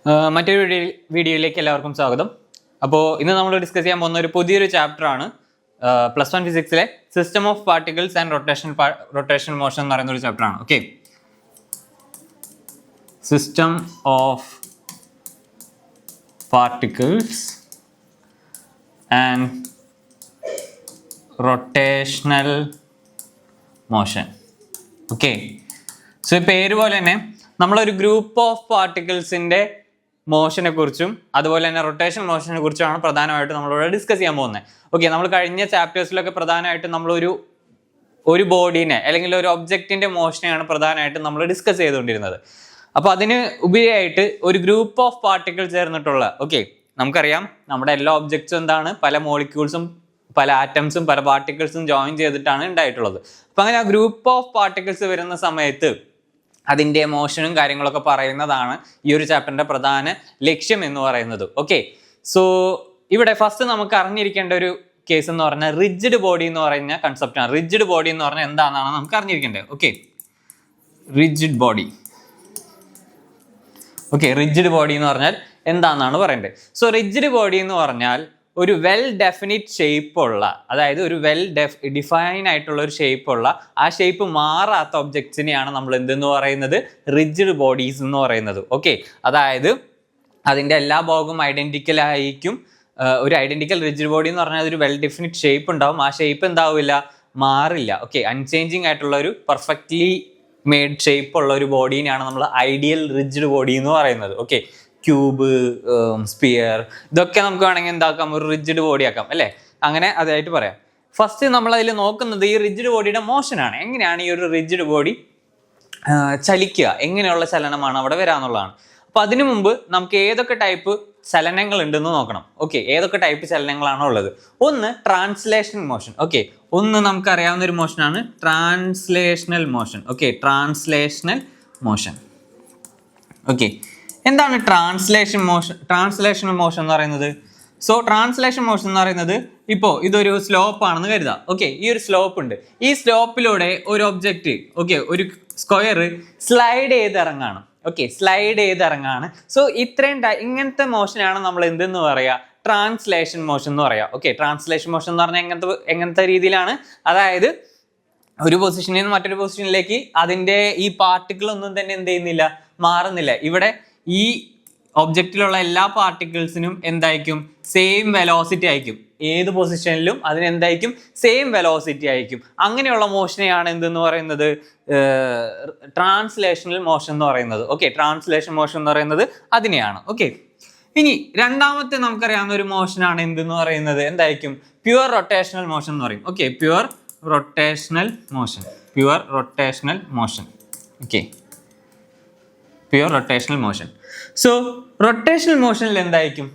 മറ്റൊരു വീഡിയോയിലേക്ക് എല്ലാവർക്കും സ്വാഗതം. അപ്പോൾ ഇന്ന് നമ്മൾ ഡിസ്കസ് ചെയ്യാൻ പോകുന്ന ഒരു പുതിയൊരു ചാപ്റ്ററാണ് +1 ഫിസിക്സിലെ system of particles and rotation motion എന്ന് പറയുന്ന ഒരു ചാപ്റ്ററാണ്. Okay, system of particles and rotational motion. Okay, so ഈ പേര് പോലെ തന്നെ നമ്മളൊരു ഗ്രൂപ്പ് ഓഫ് പാർട്ടിക്കിൾസിൻ്റെ മോഷനെ കുറിച്ചും അതുപോലെ തന്നെ റൊട്ടേഷൻ മോഷനെ കുറിച്ചുമാണ് പ്രധാനമായിട്ട് നമ്മളിവിടെ ഡിസ്കസ് ചെയ്യാൻ പോകുന്നത്. ഓക്കെ, നമ്മൾ കഴിഞ്ഞ ചാപ്റ്റേഴ്സിലൊക്കെ പ്രധാനമായിട്ടും നമ്മളൊരു ബോഡീനെ അല്ലെങ്കിൽ ഒരു ഒബ്ജക്റ്റിൻ്റെ മോഷനെയാണ് പ്രധാനമായിട്ടും നമ്മൾ ഡിസ്കസ് ചെയ്തുകൊണ്ടിരുന്നത്. അപ്പോൾ അതിന് ഉപരിയായിട്ട് ഒരു ഗ്രൂപ്പ് ഓഫ് പാർട്ടിക്കിൾ ചേർന്നിട്ടുള്ള, ഓക്കെ, നമുക്കറിയാം നമ്മുടെ എല്ലാ ഒബ്ജക്ട്സും എന്താണ്, പല മോളിക്യൂൾസും പല ആറ്റംസും പല പാർട്ടിക്കിൾസും ജോയിൻ ചെയ്തിട്ടാണ് ഉണ്ടായിട്ടുള്ളത്. അപ്പം അങ്ങനെ ആ ഗ്രൂപ്പ് ഓഫ് പാർട്ടിക്കിൾസ് വരുന്ന സമയത്ത് അതിൻ്റെ മോഷനും കാര്യങ്ങളൊക്കെ പറയുന്നതാണ് ഈ ഒരു ചാപ്റ്ററിൻ്റെ പ്രധാന ലക്ഷ്യം എന്ന് പറയുന്നത്. ഓക്കെ, സോ ഇവിടെ ഫസ്റ്റ് നമുക്ക് അറിഞ്ഞിരിക്കേണ്ട ഒരു കേസ് എന്ന് പറഞ്ഞാൽ റിജിഡ് ബോഡി എന്ന് പറയുന്ന കൺസെപ്റ്റാണ്. റിജിഡ് ബോഡി എന്ന് പറഞ്ഞാൽ എന്താണെന്നാണ് നമുക്ക് അറിഞ്ഞിരിക്കേണ്ടത്. Okay, rigid body. Okay, rigid body എന്ന് പറഞ്ഞാൽ എന്താണെന്നാണ് പറയേണ്ടത്. സോ റിജിഡ് ബോഡി എന്ന് പറഞ്ഞാൽ ഒരു വെൽ ഡെഫിനിറ്റ് ഷേപ്പുള്ള, അതായത് ഒരു ഡിഫൈൻ ആയിട്ടുള്ള ഒരു ഷേപ്പുള്ള, ആ ഷേപ്പ് മാറാത്ത ഒബ്ജക്ട്സിനെയാണ് നമ്മൾ എന്തെന്ന് പറയുന്നത്, റിജിഡ് ബോഡീസ് എന്ന് പറയുന്നത്. ഓക്കെ, അതായത് അതിൻ്റെ എല്ലാ ഭാഗവും ഐഡൻറ്റിക്കൽ ആയിരിക്കും. ഒരു ഐഡൻറ്റിക്കൽ റിജിഡ് ബോഡി എന്ന് പറഞ്ഞാൽ ഒരു വെൽ ഡെഫിനിറ്റ് ഷേപ്പ് ഉണ്ടാവും. ആ ഷേപ്പ് എന്താവില്ല, മാറില്ല. ഓക്കെ, അൺചേഞ്ചിങ് ആയിട്ടുള്ള ഒരു പെർഫെക്റ്റ്ലി മെയ്ഡ് ഷേപ്പ് ഉള്ള ഒരു ബോഡീനെയാണ് നമ്മൾ ഐഡിയൽ റിജിഡ് ബോഡി എന്ന് പറയുന്നത്. ഓക്കെ, ക്യൂബ്, സ്പിയർ, ഇതൊക്കെ നമുക്ക് വേണമെങ്കിൽ എന്താക്കാം, ഒരു റിജിഡ് ബോഡി ആക്കാം അല്ലേ, അങ്ങനെ അതായിട്ട് പറയാം. ഫസ്റ്റ് നമ്മൾ അതിൽ നോക്കുന്നത് ഈ റിജിഡ് ബോഡിയുടെ മോഷനാണ്. എങ്ങനെയാണ് ഈ ഒരു റിജിഡ് ബോഡി ചലിക്കുക, എങ്ങനെയുള്ള ചലനമാണ് അവിടെ വരാന്നുള്ളതാണ്. അപ്പോൾ അതിനു മുമ്പ് നമുക്ക് ഏതൊക്കെ ടൈപ്പ് ചലനങ്ങൾ ഉണ്ടെന്ന് നോക്കണം. ഓക്കെ, ഏതൊക്കെ ടൈപ്പ് ചലനങ്ങളാണോ ഉള്ളത്. ഒന്ന് ട്രാൻസ്ലേഷൻ മോഷൻ. ഓക്കെ, ഒന്ന് നമുക്കറിയാവുന്ന ഒരു മോഷനാണ് translational motion. Okay, translational motion. Okay, എന്താണ് ട്രാൻസ്ലേഷണൽ മോഷൻ എന്ന് പറയുന്നത്? സോ ട്രാൻസ്ലേഷൻ മോഷൻ എന്ന് പറയുന്നത്, ഇപ്പോൾ ഇതൊരു സ്ലോപ്പ് ആണെന്ന് കരുതാം. ഓക്കെ, ഈ ഒരു സ്ലോപ്പ് ഉണ്ട്. ഈ സ്ലോപ്പിലൂടെ ഒരു ഒബ്ജക്റ്റ്, ഓക്കെ, ഒരു സ്ക്വയർ സ്ലൈഡ് ചെയ്ത് ഇറങ്ങാണ്. ഓക്കെ, സ്ലൈഡ് ചെയ്ത് ഇറങ്ങാണ്. സോ ഇങ്ങനത്തെ മോഷനാണ് നമ്മൾ എന്തെന്ന് പറയുക, ട്രാൻസ്ലേഷൻ മോഷൻ എന്ന് പറയാം. ഓക്കെ, ട്രാൻസ്ലേഷൻ മോഷൻ എന്ന് പറഞ്ഞാൽ എങ്ങനത്തെ രീതിയിലാണ്, അതായത് ഒരു പൊസിഷനിൽ നിന്ന് മറ്റൊരു പൊസിഷനിലേക്ക് അതിൻ്റെ ഈ പാർട്ടിക്കിൾ ഒന്നും തന്നെ എന്ത് ചെയ്യുന്നില്ല, മാറുന്നില്ല. ഇവിടെ ഈ ഒബ്ജക്റ്റിലുള്ള എല്ലാ പാർട്ടിക്കിൾസിനും എന്തായിരിക്കും, സെയിം വെലോസിറ്റി ആയിരിക്കും. ഏത് പൊസിഷനിലും അതിന് എന്തായിരിക്കും, സെയിം വെലോസിറ്റി ആയിരിക്കും. അങ്ങനെയുള്ള മോഷനെയാണ് എന്തെന്ന് പറയുന്നത്, ട്രാൻസ്ലേഷണൽ മോഷൻ എന്ന് പറയുന്നത്. ഓക്കെ, ട്രാൻസ്ലേഷൻ മോഷൻ എന്ന് പറയുന്നത് അതിനെയാണ്. ഓക്കെ, ഇനി രണ്ടാമത്തെ നമുക്കറിയാവുന്ന ഒരു മോഷനാണ് എന്തെന്ന് പറയുന്നത്, എന്തായിരിക്കും, പ്യുവർ റൊട്ടേഷണൽ മോഷൻ എന്ന് പറയും. Okay, pure rotational motion. Pure rotational motion. Okay, pure rotational motion. So rotational മോഷനിൽ എന്തായിരിക്കും,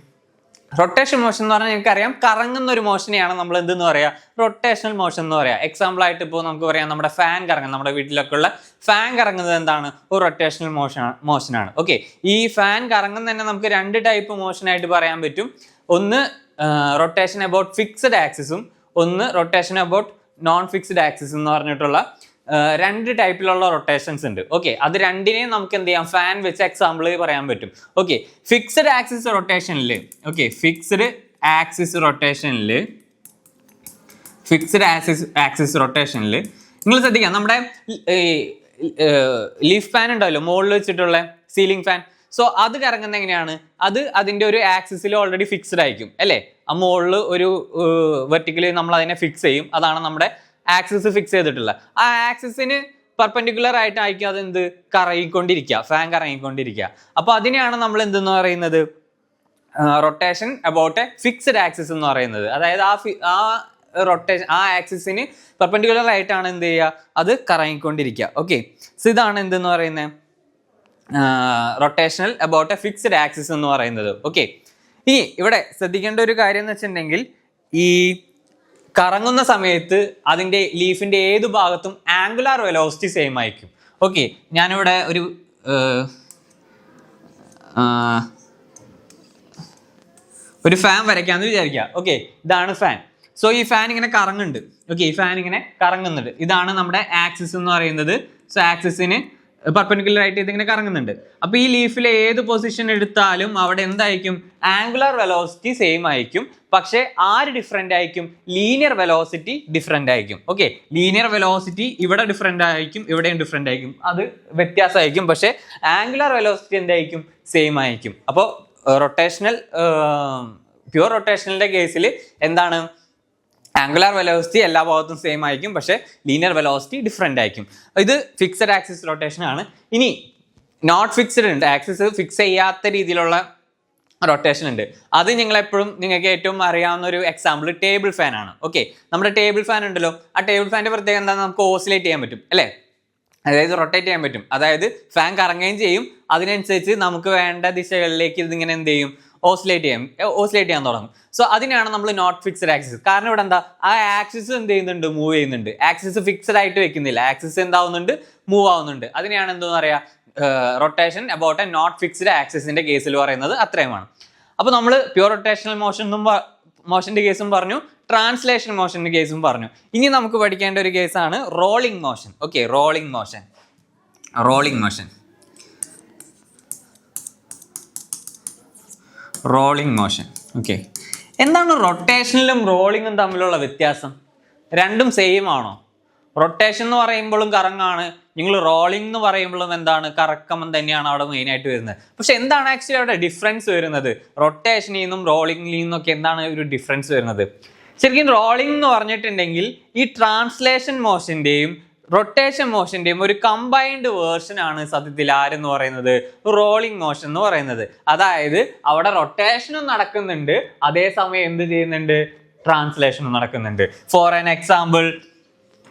റൊട്ടേഷൻ മോഷൻ എന്ന് പറഞ്ഞാൽ എനിക്കറിയാം കറങ്ങുന്ന ഒരു മോഷനെയാണ് നമ്മൾ എന്തെന്ന് പറയാം, റൊട്ടേഷണൽ മോഷൻ എന്ന് പറയാം. എക്സാമ്പിൾ ആയിട്ട് ഇപ്പോൾ നമുക്ക് പറയാം, നമ്മുടെ ഫാൻ കറങ്ങുന്നത്, നമ്മുടെ വീട്ടിലൊക്കെ ഉള്ള ഫാൻ കറങ്ങുന്നത് എന്താണ്, ഒരു റൊട്ടേഷണൽ മോഷനാണ്. ഓക്കെ, ഈ ഫാൻ കറങ്ങുന്ന തന്നെ നമുക്ക് രണ്ട് ടൈപ്പ് മോഷനായിട്ട് പറയാൻ പറ്റും. ഒന്ന് റൊട്ടേഷൻ അബൌട്ട് ഫിക്സഡ് ആക്സിസും, ഒന്ന് rotation about non fixed axis എന്ന് പറഞ്ഞിട്ടുള്ള രണ്ട് ടൈപ്പിലുള്ള റൊട്ടേഷൻസ് ഉണ്ട്. ഓക്കെ, അത് രണ്ടിനെയും നമുക്ക് എന്ത് ചെയ്യാം, ഫാൻ വെച്ച് എക്സാമ്പിൾ പറയാൻ പറ്റും. ഓക്കെ, ഫിക്സഡ് ആക്സിസ് റൊട്ടേഷനിൽ, ഓക്കെ, ഫിക്സഡ് ആക്സിസ് റൊട്ടേഷനിൽ നിങ്ങൾ ശ്രദ്ധിക്കാം, നമ്മുടെ ലീഫ് ഫാൻ ഉണ്ടാവല്ലോ, മുകളിൽ വെച്ചിട്ടുള്ള സീലിംഗ് ഫാൻ. സോ അത് കറങ്ങുന്നത് എങ്ങനെയാണ്, അത് അതിൻ്റെ ഒരു ആക്സിസിൽ ഓൾറെഡി ഫിക്സ്ഡ് ആയിരിക്കും അല്ലേ. ആ മുകളിൽ ഒരു വെർട്ടിക്കലി നമ്മൾ അതിനെ ഫിക്സ് ചെയ്യും. അതാണ് നമ്മുടെ ആക്സിസ് ഫിക്സ് ചെയ്തിട്ടുള്ള. ആ ആക്സിസിന് പെർപെൻഡിക്കുലർ ആയിട്ടായിരിക്കും അതെന്ത്, കറങ്ങിക്കൊണ്ടിരിക്കുക, ഫാൻ കറങ്ങിക്കൊണ്ടിരിക്കുക. അപ്പോൾ അതിനെയാണ് നമ്മൾ എന്തെന്ന് പറയുന്നത്, rotation about A fixed axis എന്ന് പറയുന്നത്. അതായത് ആ ആക്സിസിന് പെർപെൻഡിക്കുലർ ആയിട്ടാണ് എന്ത് ചെയ്യുക, അത് കറങ്ങിക്കൊണ്ടിരിക്കുക. ഓക്കെ, സോ ഇതാണ് എന്തെന്ന് പറയുന്നത്, rotational about A fixed axis എന്ന് പറയുന്നത്. ഓക്കെ, ഇനി ഇവിടെ ശ്രദ്ധിക്കേണ്ട ഒരു കാര്യം എന്ന് വെച്ചിട്ടുണ്ടെങ്കിൽ, ഈ കറങ്ങുന്ന സമയത്ത് അതിൻ്റെ ലീഫിൻ്റെ ഏത് ഭാഗത്തും ആംഗുലാർ വെലോസിറ്റി സെയിം ആയിരിക്കും. ഓക്കെ, ഞാനിവിടെ ഒരു ഫാൻ വരയ്ക്കാമെന്ന് വിചാരിക്കുക. ഓക്കെ, ഇതാണ് ഫാൻ. സോ ഈ ഫാൻ ഇങ്ങനെ കറങ്ങുന്നുണ്ട്. ഓക്കെ, ഈ ഫാൻ ഇങ്ങനെ കറങ്ങുന്നുണ്ട്. ഇതാണ് നമ്മുടെ ആക്സിസ് എന്ന് പറയുന്നത്. സോ ആക്സിസിന് പെർപെൻഡിക്കുലർ ആയിട്ട് ഇതിങ്ങനെ കറങ്ങുന്നുണ്ട്. അപ്പൊ ഈ ലീഫിലെ ഏത് പൊസിഷൻ എടുത്താലും അവിടെ എന്തായിരിക്കും, ആംഗുലർ വെലോസിറ്റി സെയിം ആയിരിക്കും. പക്ഷെ ആര് ഡിഫറെന്റ് ആയിരിക്കും, ലീനിയർ വെലോസിറ്റി ഡിഫറെന്റ് ആയിരിക്കും. ഓക്കെ, ലീനിയർ വെലോസിറ്റി ഇവിടെ ഡിഫറെന്റ് ആയിരിക്കും, ഇവിടെയും ഡിഫറെന്റ് ആയിരിക്കും, അത് വ്യത്യാസമായിരിക്കും. പക്ഷെ ആംഗുലർ വെലോസിറ്റി എന്തായിരിക്കും, സെയിം ആയിരിക്കും. അപ്പോൾ പ്യുവർ റൊട്ടേഷണലിന്റെ കേസിൽ എന്താണ്, ആംഗുലർ വെലോസിറ്റി എല്ലാ ഭാഗത്തും സെയിം ആയിരിക്കും, പക്ഷെ ലീനിയർ വെലോസിറ്റി ഡിഫറെന്റ് ആയിരിക്കും. ഇത് ഫിക്സഡ് ആക്സിസ് റൊട്ടേഷൻ ആണ്. ഇനി നോട്ട് ഫിക്സഡ് ഉണ്ട്, ആക്സിസ് ഫിക്സ് ചെയ്യാത്ത രീതിയിലുള്ള റൊട്ടേഷൻ ഉണ്ട്. അത് നിങ്ങൾക്ക് ഏറ്റവും അറിയാവുന്ന ഒരു എക്സാമ്പിൾ ടേബിൾ ഫാൻ ആണ്. ഓക്കെ, നമ്മുടെ ടേബിൾ ഫാൻ ഉണ്ടല്ലോ, ആ ടേബിൾ ഫാൻ്റെ പ്രത്യേകത എന്താ, നമുക്ക് ഓസിലേറ്റ് ചെയ്യാൻ പറ്റും അല്ലേ, അതായത് റൊട്ടേറ്റ് ചെയ്യാൻ പറ്റും. അതായത് ഫാൻ കറങ്ങുകയും ചെയ്യും, അതിനനുസരിച്ച് നമുക്ക് വേണ്ട ദിശകളിലേക്ക് ഇതിങ്ങനെ എന്ത് ചെയ്യും, ഓസിലേറ്റ് ചെയ്യാൻ തുടങ്ങും. സോ അതിനാണ് നമ്മൾ നോട്ട് ഫിക്സഡ് ആക്സിസ്. കാരണം ഇവിടെ എന്താ, ആ ആക്സിസ് എന്ത് ചെയ്യുന്നുണ്ട്, മൂവ് ചെയ്യുന്നുണ്ട്. ആക്സിസ് ഫിക്സഡ് ആയിട്ട് വെക്കുന്നില്ല, ആക്സിസ് എന്താവുന്നുണ്ട്, മൂവ് ആവുന്നുണ്ട്. അതിനെയാണ് എന്താ പറയാ, rotation about a not fixed ആക്സിസിന്റെ കേസിൽ പറയുന്നത് അത്രയുമാണ്. അപ്പൊ നമ്മൾ പ്യൂർ റൊട്ടേഷണൽ മോഷന്റെ കേസും പറഞ്ഞു, ട്രാൻസ്ലേഷൻ മോഷന്റെ കേസും പറഞ്ഞു. ഇനി നമുക്ക് പഠിക്കേണ്ട ഒരു കേസാണ് rolling motion. Okay, rolling motion. Okay, എന്താണ് റൊട്ടേഷനിലും റോളിങ്ങും തമ്മിലുള്ള വ്യത്യാസം? രണ്ടും സെയിം ആണോ? റൊട്ടേഷൻ എന്ന് പറയുമ്പോഴും കറങ്ങാണ്, നിങ്ങൾ റോളിംഗ് എന്ന് പറയുമ്പോഴും എന്താണ്, കറക്കം തന്നെയാണ് അവിടെ മെയിൻ ആയിട്ട് വരുന്നത്. പക്ഷെ എന്താണ് ആക്ച്വലി അവിടെ ഡിഫറൻസ് വരുന്നത്? റൊട്ടേഷനിൽ നിന്നും റോളിംഗിൽ നിന്നൊക്കെ എന്താണ് ഒരു ഡിഫറൻസ് വരുന്നത്? ശരിക്കും റോളിംഗ് എന്ന് പറഞ്ഞിട്ടുണ്ടെങ്കിൽ ഈ ട്രാൻസ്ലേഷൻ മോഷന്റെയും റൊട്ടേഷൻ മോഷന്റെയും ഒരു കമ്പൈൻഡ് വേർഷൻ ആണ് സത്യത്തിൽ ആരെന്ന് പറയുന്നത്, റോളിംഗ് മോഷൻ എന്ന് പറയുന്നത്. അതായത് അവിടെ റൊട്ടേഷനും നടക്കുന്നുണ്ട്, അതേസമയം എന്ത് ചെയ്യുന്നുണ്ട്, ട്രാൻസ്ലേഷനും നടക്കുന്നുണ്ട്. ഫോർ ആൻ എക്സാമ്പിൾ,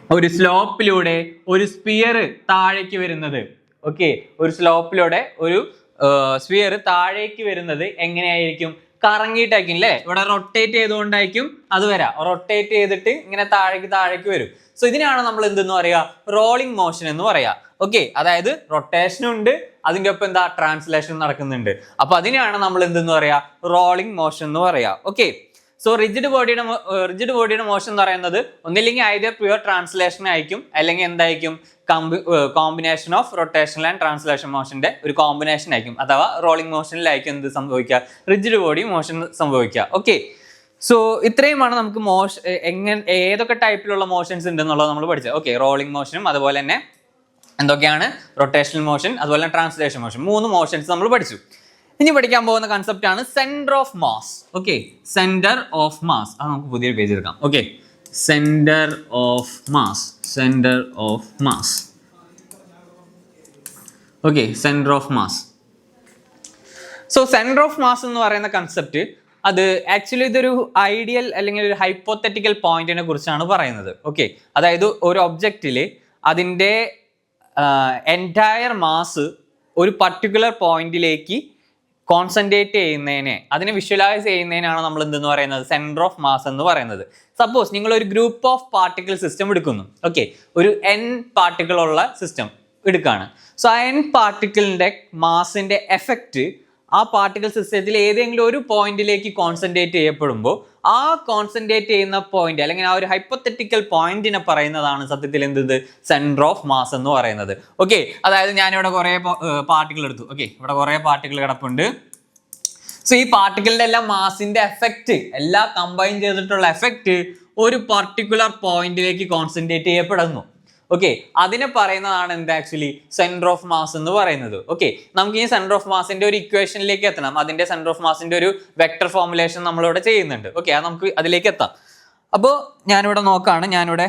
ഒരു സ്ലോപ്പിലൂടെ ഒരു സ്പിയർ താഴേക്ക് വരുന്നത്. ഓക്കെ, ഒരു സ്ലോപ്പിലൂടെ ഒരു സ്പിയർ താഴേക്ക് വരുന്നത് എങ്ങനെയായിരിക്കും, കറങ്ങിയിട്ടായിരിക്കും അല്ലേ, ഇവിടെ റൊട്ടേറ്റ് ചെയ്തുകൊണ്ടായിരിക്കും അത് വരാം, റൊട്ടേറ്റ് ചെയ്തിട്ട് ഇങ്ങനെ താഴേക്ക് വരും. സോ ഇതിനാണ് നമ്മൾ എന്തെന്ന് പറയാ, റോളിംഗ് മോഷൻ എന്ന് പറയാ. ഓക്കെ, അതായത് റൊട്ടേഷനും ഉണ്ട്, അതിൻ്റെ ഒപ്പം എന്താ, ട്രാൻസ്ലേഷൻ നടക്കുന്നുണ്ട്. അപ്പൊ അതിനാണ് നമ്മൾ എന്തെന്ന് പറയാ, റോളിംഗ് മോഷൻ എന്ന് പറയാ. ഓക്കെ, സോ റിജിഡ് ബോഡിയുടെ മോഷൻ എന്ന് പറയുന്നത് ഒന്നില്ലെങ്കിൽ ഐദർ പ്യുവർ ട്രാൻസ്ലേഷൻ ആയിരിക്കും, അല്ലെങ്കിൽ എന്തായിരിക്കും, combination of rotation and translation മോഷന്റെ ഒരു കോമ്പിനേഷൻ ആയിരിക്കും. അഥവാ റോളിംഗ് മോഷനിലായിരിക്കും എന്ത് സംഭവിക്കുക, റിജിഡ് ബോഡി മോഷൻ സംഭവിക്കുക. ഓക്കെ, സോ ഇത്രയുമാണ് നമുക്ക് ഏതൊക്കെ ടൈപ്പിലുള്ള മോഷൻസ് ഉണ്ടെന്നുള്ളത് നമ്മൾ പഠിച്ചത്. ഓക്കെ, റോളിംഗ് മോഷനും അതുപോലെ തന്നെ എന്തൊക്കെയാണ്, റൊട്ടേഷണൽ മോഷൻ അതുപോലെ തന്നെ ട്രാൻസ്ലേഷൻ മോഷൻ, 3 മോഷൻസ് നമ്മൾ പഠിച്ചു. ഇനി പഠിക്കാൻ പോകുന്ന കൺസെപ്റ്റ് ആണ് centre of mass. Okay, centre of mass, അത് നമുക്ക് പുതിയൊരു പേജ് എടുക്കാം. Okay, centre of mass. Okay, centre of mass. So centre of mass എന്ന് പറയുന്ന കൺസെപ്റ്റ് അത് ആക്ച്വലി ഇതൊരു ഐഡിയൽ അല്ലെങ്കിൽ ഒരു ഹൈപ്പോത്തറ്റിക്കൽ പോയിന്റിനെ കുറിച്ചാണ് പറയുന്നത്. ഓക്കെ, അതായത് ഒരു ഒബ്ജക്റ്റിൽ അതിൻ്റെ എൻറ്റയർ മാസ് ഒരു പർട്ടിക്കുലർ പോയിന്റിലേക്ക് കോൺസെൻട്രേറ്റ് ചെയ്യുന്നതിനെ, അതിനെ വിഷ്വലൈസ് ചെയ്യുന്നതിനാണ് നമ്മൾ എന്തെന്ന് പറയുന്നത്, സെന്റർ ഓഫ് മാസ് എന്ന് പറയുന്നത്. സപ്പോസ് നിങ്ങൾ ഒരു ഗ്രൂപ്പ് ഓഫ് പാർട്ടിക്കിൾ സിസ്റ്റം എടുക്കുന്നു. ഓക്കെ, ഒരു n പാർട്ടിക്കിൾ ഉള്ള സിസ്റ്റം എടുക്കുകയാണ്. സോ ആ n പാർട്ടിക്കിളിന്റെ മാസിന്റെ എഫക്റ്റ് ആ പാർട്ടിക്കിൾ സിസ്റ്റത്തിൽ ഏതെങ്കിലും ഒരു പോയിന്റിലേക്ക് കോൺസെൻട്രേറ്റ് ചെയ്യപ്പെടുമ്പോൾ ആ കോൺസെൻട്രേറ്റ് ചെയ്യുന്ന പോയിന്റ് അല്ലെങ്കിൽ ആ ഒരു ഹൈപ്പോത്തറ്റിക്കൽ പോയിന്റിനെ പറയുന്നതാണ് സത്യത്തിൽ എന്ത്, സെന്റർ ഓഫ് മാസ് എന്ന് പറയുന്നത്. ഓക്കെ, അതായത് ഞാനിവിടെ കുറേ പാർട്ടിക്കിൾ എടുത്തു. ഓക്കെ, ഇവിടെ കുറേ പാർട്ടിക്കിൾ കിടപ്പുണ്ട്. സോ ഈ പാർട്ടിക്കിളിന്റെ എല്ലാം മാസിന്റെ എഫക്റ്റ്, എല്ലാം കമ്പൈൻ ചെയ്തിട്ടുള്ള എഫക്റ്റ് ഒരു പർട്ടിക്കുലർ പോയിന്റിലേക്ക് കോൺസെൻട്രേറ്റ് ചെയ്യപ്പെടുന്നു. ഓക്കെ, അതിനെ പറയുന്നതാണ് എന്ത്, ആക്ച്വലി സെന്റർ ഓഫ് മാസ് എന്ന് പറയുന്നത്. ഓക്കെ, നമുക്ക് ഈ സെന്റർ ഓഫ് മാസിന്റെ ഒരു ഇക്വേഷനിലേക്ക് എത്തണം. അതിന്റെ സെന്റർ ഓഫ് മാസിന്റെ ഒരു വെക്ടർ ഫോർമുലേഷൻ നമ്മളിവിടെ ചെയ്യുന്നുണ്ട്. ഓക്കെ, അത് നമുക്ക് അതിലേക്ക് എത്താം. അപ്പോൾ ഞാനിവിടെ നോക്കുകയാണ്,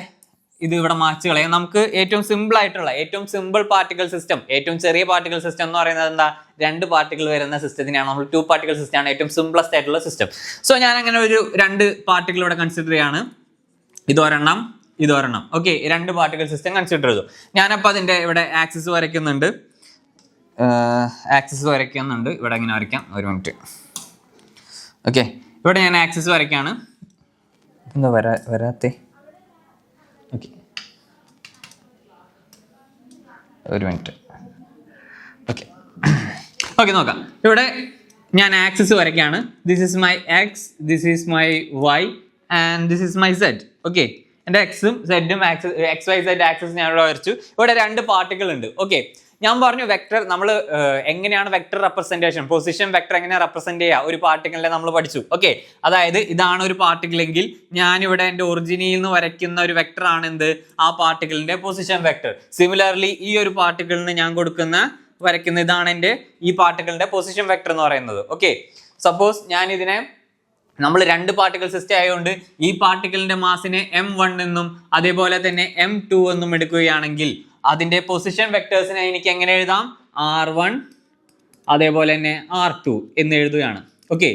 ഇത് ഇവിടെ മാച്ച് കളയാം. നമുക്ക് ഏറ്റവും സിമ്പിൾ പാർട്ടിക്കൽ സിസ്റ്റം, ഏറ്റവും ചെറിയ പാർട്ടിക്കൽ സിസ്റ്റം എന്ന് പറയുന്നത് എന്താ, 2 പാർട്ടിക്കിൾ വരുന്ന സിസ്റ്റത്തിനാണ് നമ്മൾ 2 പാർട്ടിക്കൽ സിസ്റ്റം ആണ് ഏറ്റവും സിംപ്ലസ്റ്റ് ആയിട്ടുള്ള സിസ്റ്റം. സോ ഞാൻ അങ്ങനെ ഒരു 2 പാർട്ടിക്കിൾ ഇവിടെ കൺസിഡർ ചെയ്യാണ്, ഇതൊരെണ്ണം. ഓക്കെ, 2 പാർട്ടിക്കൽ സിസ്റ്റം കൺസിഡർ ചെയ്തു. ഞാനപ്പോൾ അതിൻ്റെ ഇവിടെ ആക്സിസ് വരയ്ക്കുന്നുണ്ട്. ഇവിടെ ഇങ്ങനെ വരയ്ക്കാം, ഒരു മിനിറ്റ്. ഓക്കെ, ഇവിടെ ഞാൻ ആക്സിസ് വരയ്ക്കാണ്. എന്താ വരാത്തേ? ഓക്കെ, ഒരു മിനിറ്റ്. ഓക്കെ, നോക്കാം. ഇവിടെ ഞാൻ ആക്സിസ് വരയ്ക്കാണ്. This is my X, this is my Y and this is my Z. Okay, എൻ്റെ എക്സും സെഡും എക്സ് വൈ സെഡ് ആക്സിസ് ഞാൻ ഇവിടെ വരച്ചു. ഇവിടെ 2 പാർട്ടിക്കിൾ ഉണ്ട്. ഓക്കെ, ഞാൻ പറഞ്ഞു വെക്ടർ നമ്മൾ എങ്ങനെയാണ് വെക്ടർ റെപ്രസെന്റേഷൻ, പൊസിഷൻ വെക്ടർ എങ്ങനെ റെപ്രസെന്റ് ചെയ്യുക ഒരു പാർട്ടിക്കിളിനെ നമ്മൾ പഠിച്ചു. ഓക്കെ, അതായത് ഇതാണ് ഒരു പാർട്ടിക്കിൾ എങ്കിൽ ഞാനിവിടെ എൻ്റെ ഒറിജിനിൽ നിന്ന് വരയ്ക്കുന്ന ഒരു വെക്ടർ ആണ് എന്ത്, ആ പാർട്ടിക്കിളിന്റെ പൊസിഷൻ വെക്ടർ. സിമിലർലി ഈ ഒരു പാർട്ടിക്കിളിന് ഞാൻ വരയ്ക്കുന്ന ഇതാണ് എൻ്റെ ഈ പാർട്ടിക്കിളിന്റെ പൊസിഷൻ വെക്ടർ എന്ന് പറയുന്നത്. ഓക്കെ, സപ്പോസ് ഞാൻ ഇതിനെ നമ്മൾ രണ്ട് പാർട്ടിക്കിൾ സിസ്റ്റം ആയതുകൊണ്ട് ഈ പാർട്ടിക്കിളിന്റെ മാസിനെ m1 എന്നും അതേപോലെ തന്നെ m2 എന്നും എടുക്കുകയാണെങ്കിൽ അതിന്റെ പൊസിഷൻ വെക്ടേഴ്സിനെ എനിക്ക് എങ്ങനെ എഴുതാം, r1 അതേപോലെ തന്നെ r2 എന്ന് എഴുതുകയാണ്. ഓക്കെ,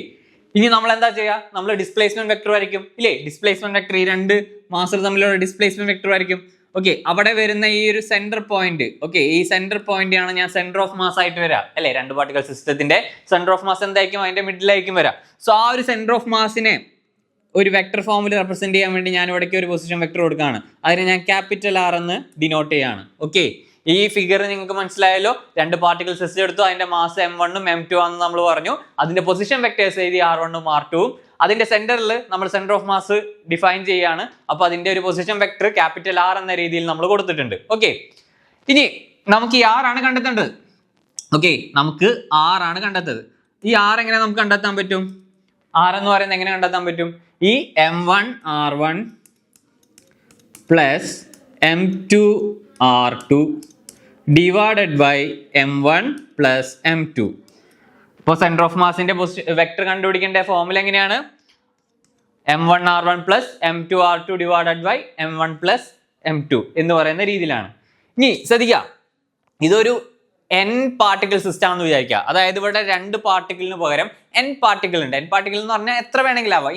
ഇനി നമ്മൾ എന്താ ചെയ്യുക, നമ്മൾ ഡിസ്പ്ലേസ്മെന്റ് വെക്ടർ വരയ്ക്കും ഇല്ലേ. ഡിസ്പ്ലേസ്മെന്റ് വെക്ടർ ഈ രണ്ട് മാസുകൾ തമ്മിലുള്ള ഡിസ്പ്ലേസ്മെന്റ് വെക്ടർ വരയ്ക്കും. ഓക്കെ, അവിടെ വരുന്ന ഈ ഒരു സെന്റർ പോയിന്റ്, ഓക്കെ, ഈ സെന്റർ പോയിന്റ് ആണ് ഞാൻ സെന്റർ ഓഫ് മാസ് ആയിട്ട് വരാം അല്ലെ. രണ്ട് പാർട്ടിക്കൽ സിസ്റ്റത്തിന്റെ സെന്റർ ഓഫ് മാസ് എന്തായിരിക്കും, അതിന്റെ മിഡിലായിരിക്കും വരാം. സോ ആ ഒരു സെന്റർ ഓഫ് മാസിനെ ഒരു വെക്ടർ ഫോമിൽ റെപ്രസെന്റ് ചെയ്യാൻ വേണ്ടി ഞാൻ ഇവിടേക്ക് ഒരു പൊസിഷൻ വെക്ടർ കൊടുക്കുകയാണ്. അതിനെ ഞാൻ ക്യാപിറ്റൽ R എന്ന് ഡിനോട്ട് ചെയ്യാണ്. ഓക്കെ, ഈ ഫിഗർ നിങ്ങൾക്ക് മനസ്സിലായല്ലോ. രണ്ട് പാർട്ടിക്കൽ സിസ്റ്റം എടുത്തു, അതിന്റെ മാസ് m1 ഉം m2 ആണെന്ന് നമ്മൾ പറഞ്ഞു. അതിന്റെ പൊസിഷൻ വെക്ടേഴ്സ് എഴുതി r1 ഉം r2 ഉം. അതിന്റെ സെന്ററിൽ നമ്മൾ സെന്റർ ഓഫ് മാസ് ഡിഫൈൻ ചെയ്യാണ്. അപ്പൊ അതിന്റെ ഒരു പൊസിഷൻ വെക്ടർ ക്യാപിറ്റൽ R എന്ന രീതിയിൽ നമ്മൾ കൊടുത്തിട്ടുണ്ട്. ഓക്കെ, ഇനി നമുക്ക് ഈ R ആണ് കണ്ടെത്തേണ്ടത്. ഓക്കെ, നമുക്ക് R ആണ് കണ്ടെത്തത്. ഈ R എങ്ങനെ നമുക്ക് കണ്ടെത്താൻ പറ്റും, R എന്ന് പറയുന്നത് എങ്ങനെ കണ്ടെത്താൻ പറ്റും, ഈ m1 r1 plus m2 r2 divided by m1 plus m2. ഇപ്പോൾ സെന്റർ ഓഫ് മാസിന്റെ വെക്ടർ കണ്ടുപിടിക്കേണ്ട ഫോർമുല എങ്ങനെയാണ്, m1 r1 plus m2 r2 divided by m1 plus m2 എന്ന് പറയുന്ന രീതിയിലാണ്. ഇനി ശ്രദ്ധിക്കുക, ഇതൊരു n പാർട്ടിക്കിൾ സിസ്റ്റം ആണെന്ന് വിചാരിക്കുക. അതായത് ഇവിടെ രണ്ട് പാർട്ടിക്കിളിന് പകരം n പാർട്ടിക്കിൾ ഉണ്ട്. n പാർട്ടിക്കിൾ എന്ന് പറഞ്ഞാൽ എത്ര വേണമെങ്കിലും ആവാം,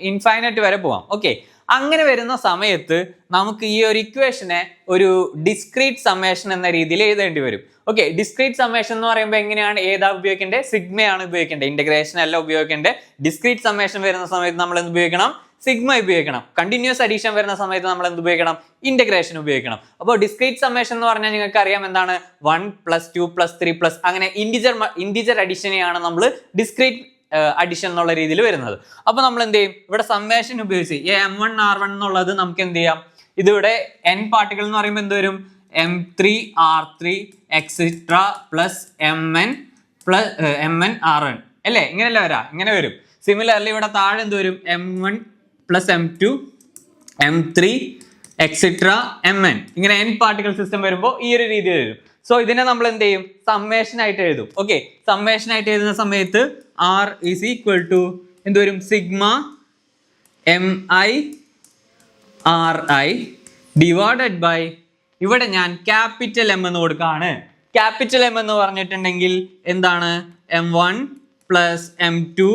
ഇൻഫൈനൈറ്റ് വരെ പോവാം. ഓക്കെ, അങ്ങനെ വരുന്ന സമയത്ത് നമുക്ക് ഈ ഒരു ഇക്വേഷനെ ഒരു ഡിസ്ക്രീറ്റ് സമ്മേഷൻ എന്ന രീതിയിൽ എഴുതേണ്ടി വരും. ഓക്കെ, ഡിസ്ക്രീറ്റ് സമ്മേഷൻ എന്ന് പറയുമ്പോൾ എങ്ങനെയാണ്, ഏതാ ഉപയോഗിക്കേണ്ടത്, സിഗ്മയാണ് ഉപയോഗിക്കേണ്ടത്. ഇന്റഗ്രേഷൻ അല്ല ഉപയോഗിക്കേണ്ടത്. ഡിസ്ക്രീറ്റ് സമ്മേഷൻ വരുന്ന സമയത്ത് നമ്മൾ എന്ത് ഉപയോഗിക്കണം, സിഗ്മ ഉപയോഗിക്കണം. കണ്ടിന്യൂസ് അഡീഷൻ വരുന്ന സമയത്ത് നമ്മൾ എന്ത് ഉപയോഗിക്കണം, ഇന്റഗ്രേഷൻ ഉപയോഗിക്കണം. അപ്പോൾ ഡിസ്ക്രീറ്റ് സമ്മേഷൻ എന്ന് പറഞ്ഞാൽ നിങ്ങൾക്ക് അറിയാം എന്താണ്, 1 + 2 + 3 പ്ലസ് അങ്ങനെ ഇൻഡിജർ അഡീഷനെയാണ് നമ്മൾ ഡിസ്ക്രീറ്റ് അഡിഷൻ എന്നുള്ള രീതിയിൽ വരുന്നത്. അപ്പൊ നമ്മൾ എന്ത് ചെയ്യും, ഇവിടെ സമ്മേഷൻ ഉപയോഗിച്ച് m1 r1 എന്നുള്ളത് നമുക്ക് എന്ത് ചെയ്യാം, ഇതിവിടെ n പാർട്ടിക്കിൾ എന്ന് പറയുമ്പോൾ എന്ത് വരും, m3 r3 etcetera plus mn r1 അല്ലേ, ഇങ്ങനെയല്ല വരാ, ഇങ്ങനെ വരും. സിമിലർലി ഇവിടെ താഴെ എന്ത് വരും, m1 plus m2 m3 etcetera mn, ഇങ്ങനെ n പാർട്ടിക്കിൾ സിസ്റ്റം വരുമ്പോൾ ഈ ഒരു രീതി വരും. സോ ഇതിനെ നമ്മൾ എന്ത് ചെയ്യും, സമ്മേഷൻ ആയിട്ട് എഴുതും. ഓക്കെ, സമ്മേഷൻ ആയിട്ട് എഴുതുന്ന സമയത്ത് R ഈസ് ഈക്വൽ ടു എന്ത് വരും, sigma mi ri divided by, ഇവിടെ ഞാൻ ക്യാപിറ്റൽ M എന്ന് കൊടുക്കുകയാണ്. ക്യാപിറ്റൽ M എന്ന് പറഞ്ഞിട്ടുണ്ടെങ്കിൽ എന്താണ്, m1 plus m2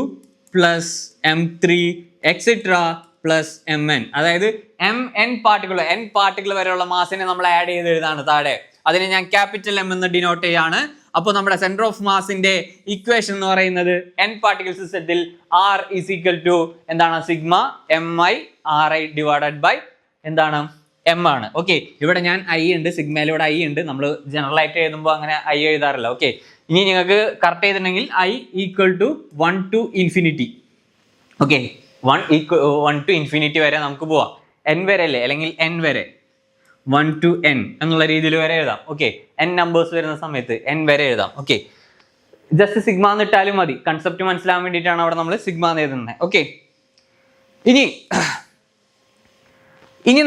plus m3 etcetera plus mn. അതായത് n പാർട്ടിക്കിൾ വരെയുള്ള മാസിനെ നമ്മൾ ആഡ് ചെയ്ത് എഴുതാണ് താഴെ. അതിനെ ഞാൻ ക്യാപിറ്റൽ M എന്ന് ഡിനോട്ട് ചെയ്യാണ്. അപ്പോൾ നമ്മുടെ സെന്റർ ഓഫ് മാസിന്റെ ഇക്വേഷൻ എന്ന് പറയുന്നത് n പാർട്ടിക്കിൾ സിസ്റ്റത്തിൽ R ഈസ് ഈക്വൽ ടു എന്താണ്, sigma mi ri divided by എന്താണ്, m ആണ്. ഓക്കെ, ഇവിടെ ഞാൻ i ഉണ്ട്, സിഗ്മയിൽ ഇവിടെ i ഉണ്ട്. നമ്മൾ ജനറൽ ആയിട്ട് എഴുതുമ്പോൾ അങ്ങനെ i എഴുതാറില്ല. ഓക്കെ, ഇനി നിങ്ങൾക്ക് കറക്റ്റ് ചെയ്തിട്ടുണ്ടെങ്കിൽ i equal to 1 to infinity. Okay, 1 to infinity വരെ നമുക്ക് പോവാം. n വരെ അല്ലേ, അല്ലെങ്കിൽ n വരെ 1 to n എന്നുള്ള രീതിയിൽ വരെ എഴുതാം. ഓക്കെ, n നമ്പേഴ്സ് വരുന്ന സമയത്ത് n വരെ എഴുതാം. ഓക്കെ, ജസ്റ്റ് സിഗ്മ എന്ന് ഇട്ടാലും മതി. കൺസെപ്റ്റ് മനസ്സിലാവാൻ വേണ്ടിയിട്ടാണ് അവിടെ നമ്മൾ സിഗ്മ എന്ന് എഴുതുന്നത്. ഓക്കെ, ഇനി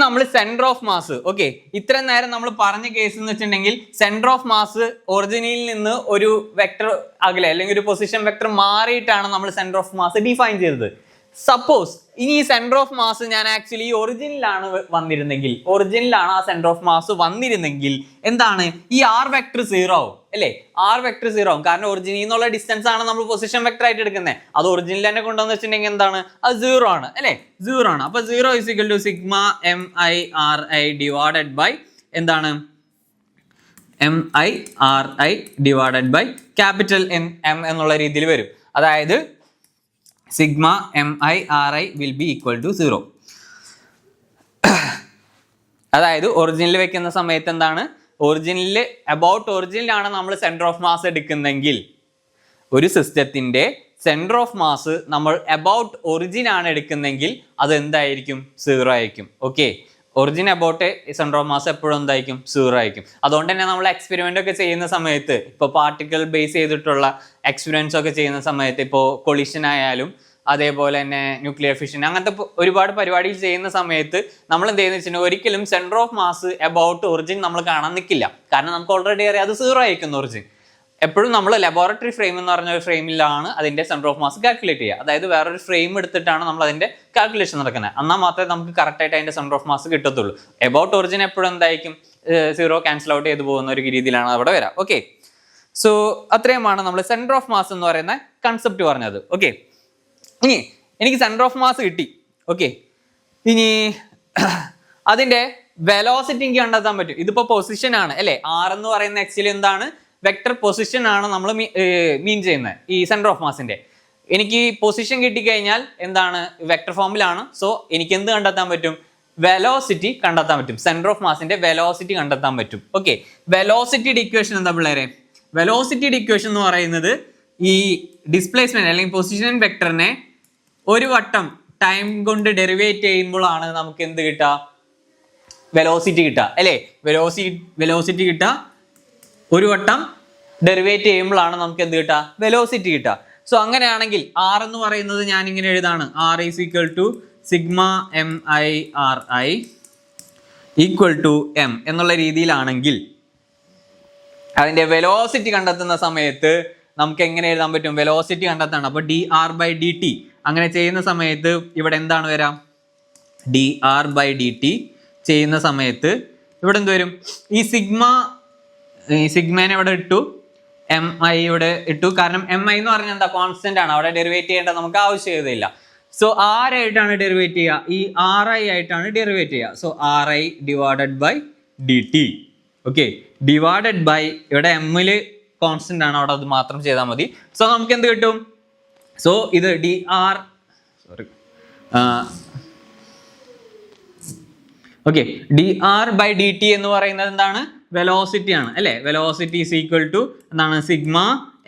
നമ്മൾ സെന്റർ ഓഫ് മാസ്, ഓക്കെ, ഇത്രയും നേരം നമ്മൾ പറഞ്ഞ കേസ് എന്ന് വെച്ചിട്ടുണ്ടെങ്കിൽ സെന്റർ ഓഫ് മാസ് ഒറിജിനിൽ നിന്ന് ഒരു വെക്ടർ അകലെ അല്ലെങ്കിൽ ഒരു പൊസിഷൻ വെക്ടർ മാറിയിട്ടാണ് നമ്മൾ സെന്റർ ഓഫ് മാസ് ഡിഫൈൻ ചെയ്തത്. സപ്പോസ് ഇനി ഈ സെന്റർ ഓഫ് മാസ് ഞാൻ ആക്ച്വലി ഒറിജിനിലാണ് ആ സെന്റർ ഓഫ് മാസ് വന്നിരുന്നെങ്കിൽ എന്താണ്, ഈ R വെക്ടർ 0 ആവും അല്ലേ. R വെക്ടർ 0 ആവും, കാരണം ഒറിജിനിൽ നിന്നുള്ള ഡിസ്റ്റൻസ് ആണ് നമ്മൾ പൊസിഷൻ വെക്ടർ ആയിട്ട് എടുക്കുന്നത്. അത് ഒറിജിനിൽ തന്നെ കൊണ്ടുവന്ന് വെച്ചിട്ടുണ്ടെങ്കിൽ എന്താണ്, അത് 0 ആണ് അല്ലേ, 0 ആണ്. അപ്പൊ 0 is equal to sigma mi ri divided by എന്താണ്, mi ri divided by capital M എന്നുള്ള രീതിയിൽ വരും. അതായത് sigma mi ri will be equal to 0. അതായത് ഒറിജിനിൽ വെക്കുന്ന സമയത്ത് എന്താണ്, അബൌട്ട് ഒറിജിനിലാണ് നമ്മൾ സെന്റർ ഓഫ് മാസ് എടുക്കുന്നെങ്കിൽ, ഒരു സിസ്റ്റത്തിന്റെ സെന്റർ ഓഫ് മാസ് നമ്മൾ അബൌട്ട് ഒറിജിൻ ആണ് എടുക്കുന്നെങ്കിൽ അത് എന്തായിരിക്കും, 0 ആയിരിക്കും. Okay, origin about centre of mass എപ്പോഴും എന്തായിരിക്കും 0 ആയിരിക്കും. അതുകൊണ്ട് തന്നെ നമ്മൾ എക്സ്പെരിമെന്റ് ഒക്കെ ചെയ്യുന്ന സമയത്ത്, ഇപ്പോൾ പാർട്ടിക്കിൾ ബേസ് ചെയ്തിട്ടുള്ള എക്സ്പെരിമെന്റ്സ് ഒക്കെ ചെയ്യുന്ന സമയത്ത്, ഇപ്പോൾ കൊളിഷൻ ആയാലും അതേപോലെ തന്നെ ന്യൂക്ലിയർ ഫിഷൻ അങ്ങനത്തെ ഒരുപാട് പരിപാടികൾ ചെയ്യുന്ന സമയത്ത് നമ്മൾ എന്ത് ചെയ്യുന്ന വെച്ചിട്ടുണ്ടെങ്കിൽ ഒരിക്കലും centre of mass about origin നമ്മൾ കാണാൻ നിൽക്കില്ല. കാരണം നമുക്ക് ഓൾറെഡി അറിയാം അത് 0 ആയിരിക്കും ഒറിജിൻ. എപ്പോഴും നമ്മൾ ലബോറട്ടറി ഫ്രെയിം എന്ന് പറഞ്ഞ ഒരു ഫ്രെയിമിലാണ് അതിന്റെ സെന്റർ ഓഫ് മാസ് കാൽക്കുലേറ്റ് ചെയ്യുക. അതായത് വേറൊരു ഫ്രെയിം എടുത്തിട്ടാണ് നമ്മൾ അതിന്റെ കാൽക്കുലേഷൻ നടക്കുന്നത്. എന്നാൽ മാത്രമേ നമുക്ക് കറക്റ്റ് ആയിട്ട് അതിന്റെ സെന്റർ ഓഫ് മാസ് കിട്ടത്തുള്ളൂ. എബൌട്ട് ഒറിജിൻ എപ്പോഴും എന്തായിരിക്കും 0 ക്യാൻസൽ ഔട്ട് ചെയ്ത് പോകുന്ന ഒരു രീതിയിലാണ് അവിടെ വരാം. ഓക്കെ, സോ അത്രയുമാണ് നമ്മൾ സെന്റർ ഓഫ് മാസ് എന്ന് പറയുന്ന കൺസെപ്റ്റ് പറഞ്ഞത്. ഓക്കെ, ഇനി എനിക്ക് സെന്റർ ഓഫ് മാസ് കിട്ടി. ഓക്കെ, ഇനി അതിന്റെ വെലോസിറ്റി എനിക്ക് കണ്ടെത്താൻ പറ്റും. ഇതിപ്പോ പൊസിഷൻ ആണ് അല്ലെ, ആർ എന്ന് പറയുന്ന ആക്ച്വലി എന്താണ്, വെക്ടർ പൊസിഷൻ ആണ് നമ്മൾ മീൻ ചെയ്യുന്നത് ഈ സെന്റർ ഓഫ് മാസിന്റെ. എനിക്ക് പൊസിഷൻ കിട്ടിക്കഴിഞ്ഞാൽ എന്താണ്, വെക്ടർ ഫോമിലാണ്. സോ എനിക്ക് എന്ത് കണ്ടെത്താൻ പറ്റും, വെലോസിറ്റി കണ്ടെത്താൻ പറ്റും. സെന്റർ ഓഫ് മാസിന്റെ വെലോസിറ്റി കണ്ടെത്താൻ പറ്റും. ഓക്കെ, വെലോസിറ്റിയുടെ ഇക്വേഷൻ എന്താ പിള്ളേരെ? വെലോസിറ്റിയുടെ ഇക്വേഷൻ എന്ന് പറയുന്നത് ഈ ഡിസ്പ്ലേസ്മെന്റ് അല്ലെങ്കിൽ പൊസിഷൻ വെക്ടറിനെ ഒരു വട്ടം ടൈം കൊണ്ട് ഡെറിവേറ്റ് ചെയ്യുമ്പോഴാണ് നമുക്ക് എന്ത് കിട്ടുക, വെലോസിറ്റി കിട്ടുക അല്ലേ. വെലോസിറ്റി കിട്ടുക ഒരു വട്ടം ഡെറിവേറ്റ് ചെയ്യുമ്പോഴാണ് നമുക്ക് എന്ത് കിട്ടുക, വെലോസിറ്റി കിട്ടുക. സോ അങ്ങനെയാണെങ്കിൽ ആർ എന്ന് പറയുന്നത് ഞാൻ ഇങ്ങനെ എഴുതാണ്, R is equal to sigma M I R I equal to M എന്നുള്ള രീതിയിലാണെങ്കിൽ അതിന്റെ വെലോസിറ്റി കണ്ടെത്തുന്ന സമയത്ത് നമുക്ക് എങ്ങനെ എഴുതാൻ പറ്റും, വെലോസിറ്റി കണ്ടെത്താണ്. അപ്പോൾ D R by D T അങ്ങനെ ചെയ്യുന്ന സമയത്ത് ഇവിടെ എന്താണ് വരാം, D R by D T ചെയ്യുന്ന സമയത്ത് ഇവിടെ എന്ത് വരും, ഈ സിഗ്മേനെ ഇവിടെ ഇട്ടു, എം ഐ ഇവിടെ ഇട്ടു. കാരണം എം ഐ എന്ന് പറഞ്ഞാൽ എന്താ, കോൺസ്റ്റന്റ് ആണ്, അവിടെ ഡെറിവേറ്റ് ചെയ്യേണ്ട നമുക്ക് ആവശ്യമില്ല. സോ ആരായിട്ടാണ് ഡെറിവേറ്റ് ചെയ്യുക, ഈ ആർ ഐ ആയിട്ടാണ് ഡെറിവേറ്റ് ചെയ്യുക. So R I divided by D T. Okay, divided by ഇവിടെ എമ്മില് കോൺസ്റ്റന്റ് ആണ്, അവിടെ അത് മാത്രം ചെയ്താൽ മതി. സോ നമുക്ക് എന്ത് കിട്ടും, സോ ഇത് D R okay D R by D T എന്ന് പറയുന്നത് എന്താണ്, വെലോസിറ്റി ആണ് അല്ലെ. വെലോസിറ്റി ഈസ് ഈക്വൽ ടു എന്താണ്, sigma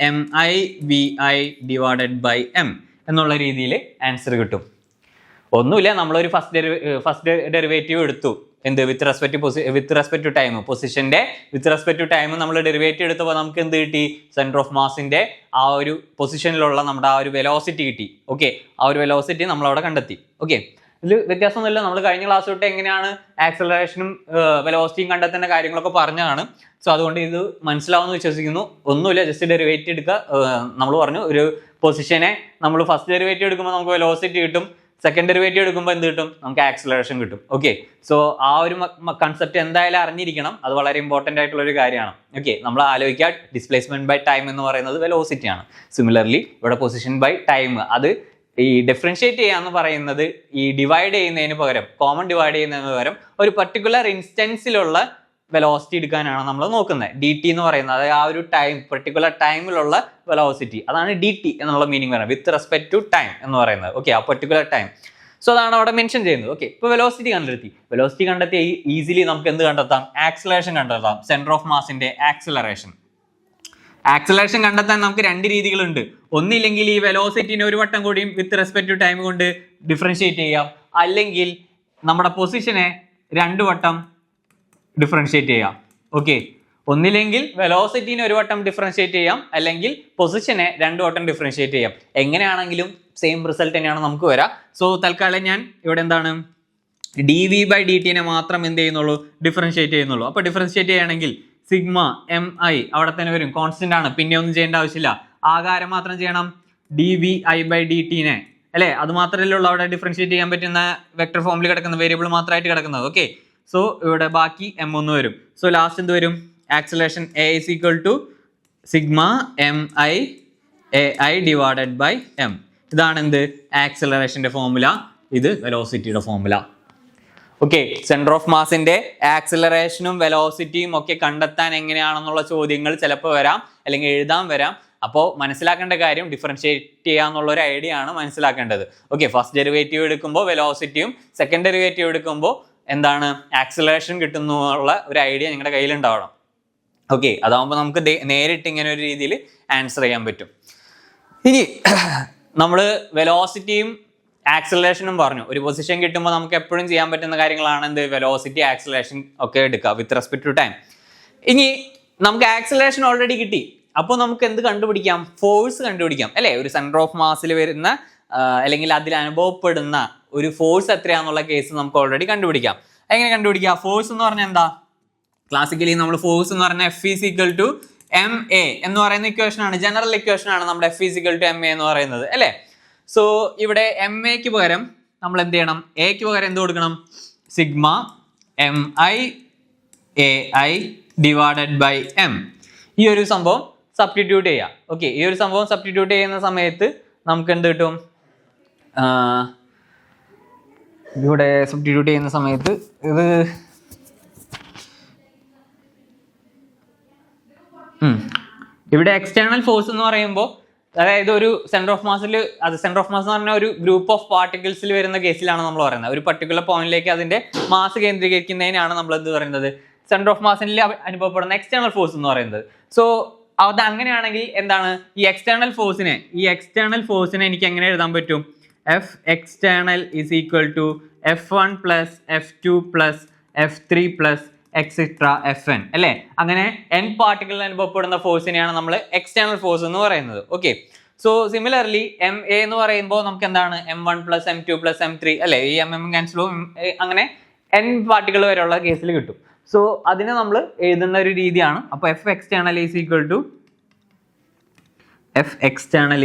M I V I divided by M എന്നുള്ള രീതിയിൽ ആൻസർ കിട്ടും. ഒന്നുമില്ല, നമ്മളൊരു ഫസ്റ്റ് ഡെറിവേറ്റീവ് എടുത്തു, എന്ത് വിത്ത് റെസ്പെക്ട് ടു ടൈം, പൊസിഷന്റെ വിത്ത് റെസ്പെക്ട് ടു ടൈം നമ്മൾ ഡെറിവേറ്റീവ് എടുത്തപ്പോൾ നമുക്ക് എന്ത് കിട്ടി, സെന്റർ ഓഫ് മാസിന്റെ ആ ഒരു പൊസിഷനിലുള്ള നമ്മുടെ ആ ഒരു വെലോസിറ്റി കിട്ടി. ഓക്കെ, ആ ഒരു വെലോസിറ്റി നമ്മൾ അവിടെ കണ്ടെത്തി. ഓക്കെ, ഇതിൽ വ്യത്യാസമൊന്നുമില്ല, നമ്മൾ കഴിഞ്ഞ ക്ലാസ് തൊട്ട് എങ്ങനെയാണ് ആക്സലറേഷനും വെലോസിറ്റിയും കണ്ടെത്തേണ്ട കാര്യങ്ങളൊക്കെ പറഞ്ഞതാണ്. സോ അതുകൊണ്ട് ഇത് മനസ്സിലാവുമെന്ന് വിശ്വസിക്കുന്നു. ഒന്നുമില്ല, ജസ്റ്റ് ഡെറിവേറ്റീവ് എടുക്കുക. നമ്മൾ പറഞ്ഞു ഒരു പൊസിഷനെ നമ്മൾ ഫസ്റ്റ് ഡെറിവേറ്റീവ് എടുക്കുമ്പോൾ നമുക്ക് വെലോസിറ്റി കിട്ടും, സെക്കൻഡ് ഡെറിവേറ്റീവ് എടുക്കുമ്പോൾ എന്ത് കിട്ടും, നമുക്ക് ആക്സലറേഷൻ കിട്ടും. ഓക്കെ, സോ ആ ഒരു കൺസെപ്റ്റ് എന്തായാലും അറിഞ്ഞിരിക്കണം, അത് വളരെ ഇമ്പോർട്ടൻ്റ് ആയിട്ടുള്ള ഒരു കാര്യമാണ്. ഓക്കെ, നമ്മൾ ആലോചിക്കുക ഡിസ്പ്ലേസ്മെന്റ് ബൈ ടൈം എന്ന് പറയുന്നത് വെലോസിറ്റി ആണ്. സിമിലർലി ഇവിടെ പൊസിഷൻ ബൈ ടൈം, അത് ഈ ഡിഫറൻഷിയേറ്റ് ചെയ്യാന്ന് പറയുന്നത് ഈ ഡിവൈഡ് ചെയ്യുന്നതിന് പകരം, കോമൺ ഡിവൈഡ് ചെയ്യുന്നതിന് പകരം ഒരു പർട്ടിക്കുലർ ഇൻസ്റ്റൻസിലുള്ള വെലോസിറ്റി എടുക്കാനാണ് നമ്മൾ നോക്കുന്നത്. ഡി ടി എന്ന് പറയുന്നത് അതായത് ആ ഒരു ടൈം, പെർട്ടിക്കുലർ ടൈമിലുള്ള വെലോസിറ്റി, അതാണ് ഡി ടി എന്നുള്ള മീനിങ് പറയുന്നത്, വിത്ത് റെസ്പെക്ട് ടു ടൈം എന്ന് പറയുന്നത്. ഓക്കെ, ആ പെർട്ടിക്കുലർ ടൈം. സോ അതാണ് അവിടെ മെൻഷൻ ചെയ്യുന്നത്. ഓക്കെ, ഇപ്പോൾ വെലോസിറ്റി കണ്ടെത്തി ഈസിലി നമുക്ക് എന്ത് കണ്ടെത്താം, ആക്സലറേഷൻ കണ്ടെത്താം. സെന്റർ ഓഫ് മാസിന്റെ ആക്സലറേഷൻ കണ്ടെത്താൻ നമുക്ക് രണ്ട് രീതികളുണ്ട്. ഒന്നില്ലെങ്കിൽ ഈ വെലോസിറ്റിനെ ഒരു വട്ടം കൂടിയും വിത്ത് റെസ്പെക്ട് ടു ടൈം കൊണ്ട് ഡിഫറൻഷിയേറ്റ് ചെയ്യാം, അല്ലെങ്കിൽ നമ്മുടെ പൊസിഷനെ 2 വട്ടം ഡിഫറൻഷിയേറ്റ് ചെയ്യാം. ഓക്കെ, ഒന്നില്ലെങ്കിൽ വെലോസിറ്റിനെ ഒരു വട്ടം ഡിഫറൻഷിയേറ്റ് ചെയ്യാം, അല്ലെങ്കിൽ പൊസിഷനെ 2 വട്ടം ഡിഫറൻഷിയേറ്റ് ചെയ്യാം. എങ്ങനെയാണെങ്കിലും സെയിം റിസൾട്ട് തന്നെയാണ് നമുക്ക് വരാം. സോ തൽക്കാലം ഞാൻ ഇവിടെ എന്താണ്, ഡി വി ബൈ ഡി ടിനെ മാത്രം എന്ത് ചെയ്യുന്നുള്ളൂ, ഡിഫറൻഷിയേറ്റ് ചെയ്യുന്നുള്ളൂ. അപ്പോൾ ഡിഫറൻഷിയേറ്റ് ചെയ്യുകയാണെങ്കിൽ സിഗ്മ എം ഐ അവിടെ തന്നെ വരും, കോൺസ്റ്റന്റ് ആണ്, പിന്നെ ഒന്നും ചെയ്യേണ്ട ആവശ്യമില്ല. ആകാരം മാത്രം ചെയ്യണം, D V I by D ടിനെ അല്ലേ, അത് മാത്രമല്ലേ ഉള്ളൂ അവിടെ ഡിഫറൻഷിയേറ്റ് ചെയ്യാൻ പറ്റുന്ന വെക്ടർ ഫോമിൽ കിടക്കുന്ന വേരിയബിൾ മാത്രമായിട്ട് കിടക്കുന്നത്. ഓക്കെ, സോ ഇവിടെ ബാക്കി എം ഒന്ന് വരും. സോ ലാസ്റ്റ് എന്ത് വരും, acceleration A is equal to sigma M I A I divided by M. ഇതാണ് എന്ത്, ആക്സലറേഷന്റെ ഫോർമുല, ഇത് വെലോസിറ്റിയുടെ ഫോർമുല. ഓക്കെ, സെന്റർ ഓഫ് മാസിന്റെ ആക്സിലറേഷനും വെലോസിറ്റിയും ഒക്കെ കണ്ടെത്താൻ എങ്ങനെയാണെന്നുള്ള ചോദ്യങ്ങൾ ചിലപ്പോൾ വരാം, അല്ലെങ്കിൽ എഴുതാൻ വരാം. അപ്പോൾ മനസ്സിലാക്കേണ്ട കാര്യം ഡിഫറൻഷിയേറ്റ് ചെയ്യാന്നുള്ള ഒരു ഐഡിയ ആണ് മനസ്സിലാക്കേണ്ടത്. ഓക്കെ, ഫസ്റ്റ് ഡെറിവേറ്റീവ് എടുക്കുമ്പോൾ വെലോസിറ്റിയും സെക്കൻഡ് ഡെറിവേറ്റീവ് എടുക്കുമ്പോൾ എന്താണ് ആക്സിലറേഷൻ കിട്ടുന്നുള്ള ഒരു ഐഡിയ നിങ്ങളുടെ കയ്യിലുണ്ടാവണം. ഓക്കെ, അതാകുമ്പോൾ നമുക്ക് നേരിട്ട് ഇങ്ങനെ ഒരു രീതിയിൽ ആൻസർ ചെയ്യാൻ പറ്റും. ഇനി നമ്മൾ വെലോസിറ്റിയും ആക്സലറേഷനും പറഞ്ഞു. ഒരു പൊസിഷൻ കിട്ടുമ്പോൾ നമുക്ക് എപ്പോഴും ചെയ്യാൻ പറ്റുന്ന കാര്യങ്ങളാണ് എന്ത്, വെലോസിറ്റി, ആക്സലറേഷൻ ഒക്കെ എടുക്കുക വിത്ത് റെസ്പെക്ട് ടു ടൈം. ഇനി നമുക്ക് ആക്സലറേഷൻ ഓൾറെഡി കിട്ടി, അപ്പോൾ നമുക്ക് എന്ത് കണ്ടുപിടിക്കാം, ഫോഴ്സ് കണ്ടുപിടിക്കാം അല്ലേ. ഒരു സെന്റർ ഓഫ് മാസിൽ വരുന്ന അല്ലെങ്കിൽ അതിൽ അനുഭവപ്പെടുന്ന ഒരു ഫോഴ്സ് എത്രയാണെന്നുള്ള കേസ് നമുക്ക് ഓൾറെഡി കണ്ടുപിടിക്കാം. എങ്ങനെ കണ്ടുപിടിക്കാം? ഫോഴ്സ് എന്ന് പറഞ്ഞാൽ എന്താ, ക്ലാസിക്കലി നമ്മൾ ഫോഴ്സ് എന്ന് പറഞ്ഞാൽ F is equal to ma എന്ന് പറയുന്ന ഇക്വേഷൻ ആണ്, ജനറൽ ഇക്വേഷൻ ആണ് നമ്മുടെ F is equal to ma എന്ന് പറയുന്നത് അല്ലേ. സോ ഇവിടെ MAക്ക് പകരം നമ്മൾ എന്ത് ചെയ്യണം, എക്ക് പകരം എന്ത് കൊടുക്കണം, sigma mi ai divided by m. ഈ ഒരു സംഭവം സബ്സ്റ്റിറ്റ്യൂട്ട് ചെയ്യാം. ഓക്കെ, ഈ ഒരു സംഭവം സബ്സ്റ്റിറ്റ്യൂട്ട് ചെയ്യുന്ന സമയത്ത് നമുക്ക് എന്ത് കിട്ടും, ഇവിടെ സബ്സ്റ്റിറ്റ്യൂട്ട് ചെയ്യുന്ന സമയത്ത് ഇത് ഇവിടെ എക്സ്റ്റേണൽ ഫോഴ്സ് എന്ന് പറയുമ്പോൾ, അതായത് ഒരു സെന്റർ ഓഫ് മാസിൽ, അത് സെന്റർ ഓഫ് മാസ് എന്ന് പറഞ്ഞാൽ ഒരു ഗ്രൂപ്പ് ഓഫ് പാർട്ടിക്കിൾസിൽ വരുന്ന കേസിലാണ് നമ്മൾ പറയുന്നത്. ഒരു പർട്ടിക്കുലർ പോയിന്റിലേക്ക് അതിന്റെ മാസ് കേന്ദ്രീകരിക്കുന്നതിനാണ് നമ്മൾ എന്ത് പറയുന്നത്, സെന്റർ ഓഫ് മാസിൽ അനുഭവപ്പെടുന്ന എക്സ്റ്റേണൽ ഫോഴ്സ് എന്ന് പറയുന്നത്. സോ അത് അങ്ങനെയാണെങ്കിൽ എന്താണ്, ഈ എക്സ്റ്റേണൽ ഫോഴ്സിനെ എനിക്ക് എങ്ങനെ എഴുതാൻ പറ്റും, F external is equal to F1 plus F2 plus F3 plus etcetera Fn അല്ലേ. അങ്ങനെ n പാർട്ടിക്കിളിൽ അനുഭവപ്പെടുന്ന ഫോഴ്സിനെയാണ് നമ്മൾ എക്സ്റ്റേണൽ ഫോഴ്സ് എന്ന് പറയുന്നത്. ഓക്കെ, സോ സിമിലർലി MA എന്ന് പറയുമ്പോൾ നമുക്ക് എന്താണ്, M1 plus M2 plus M3 അല്ലേ, ഈ mm ക്യാൻസൽ ആവും, അങ്ങനെ n പാർട്ടിക്കിൾ വരെയുള്ള കേസിൽ കിട്ടും. സോ അതിനെ നമ്മൾ എഴുതുന്ന ഒരു രീതിയാണ്. അപ്പോൾ F external is equal to F external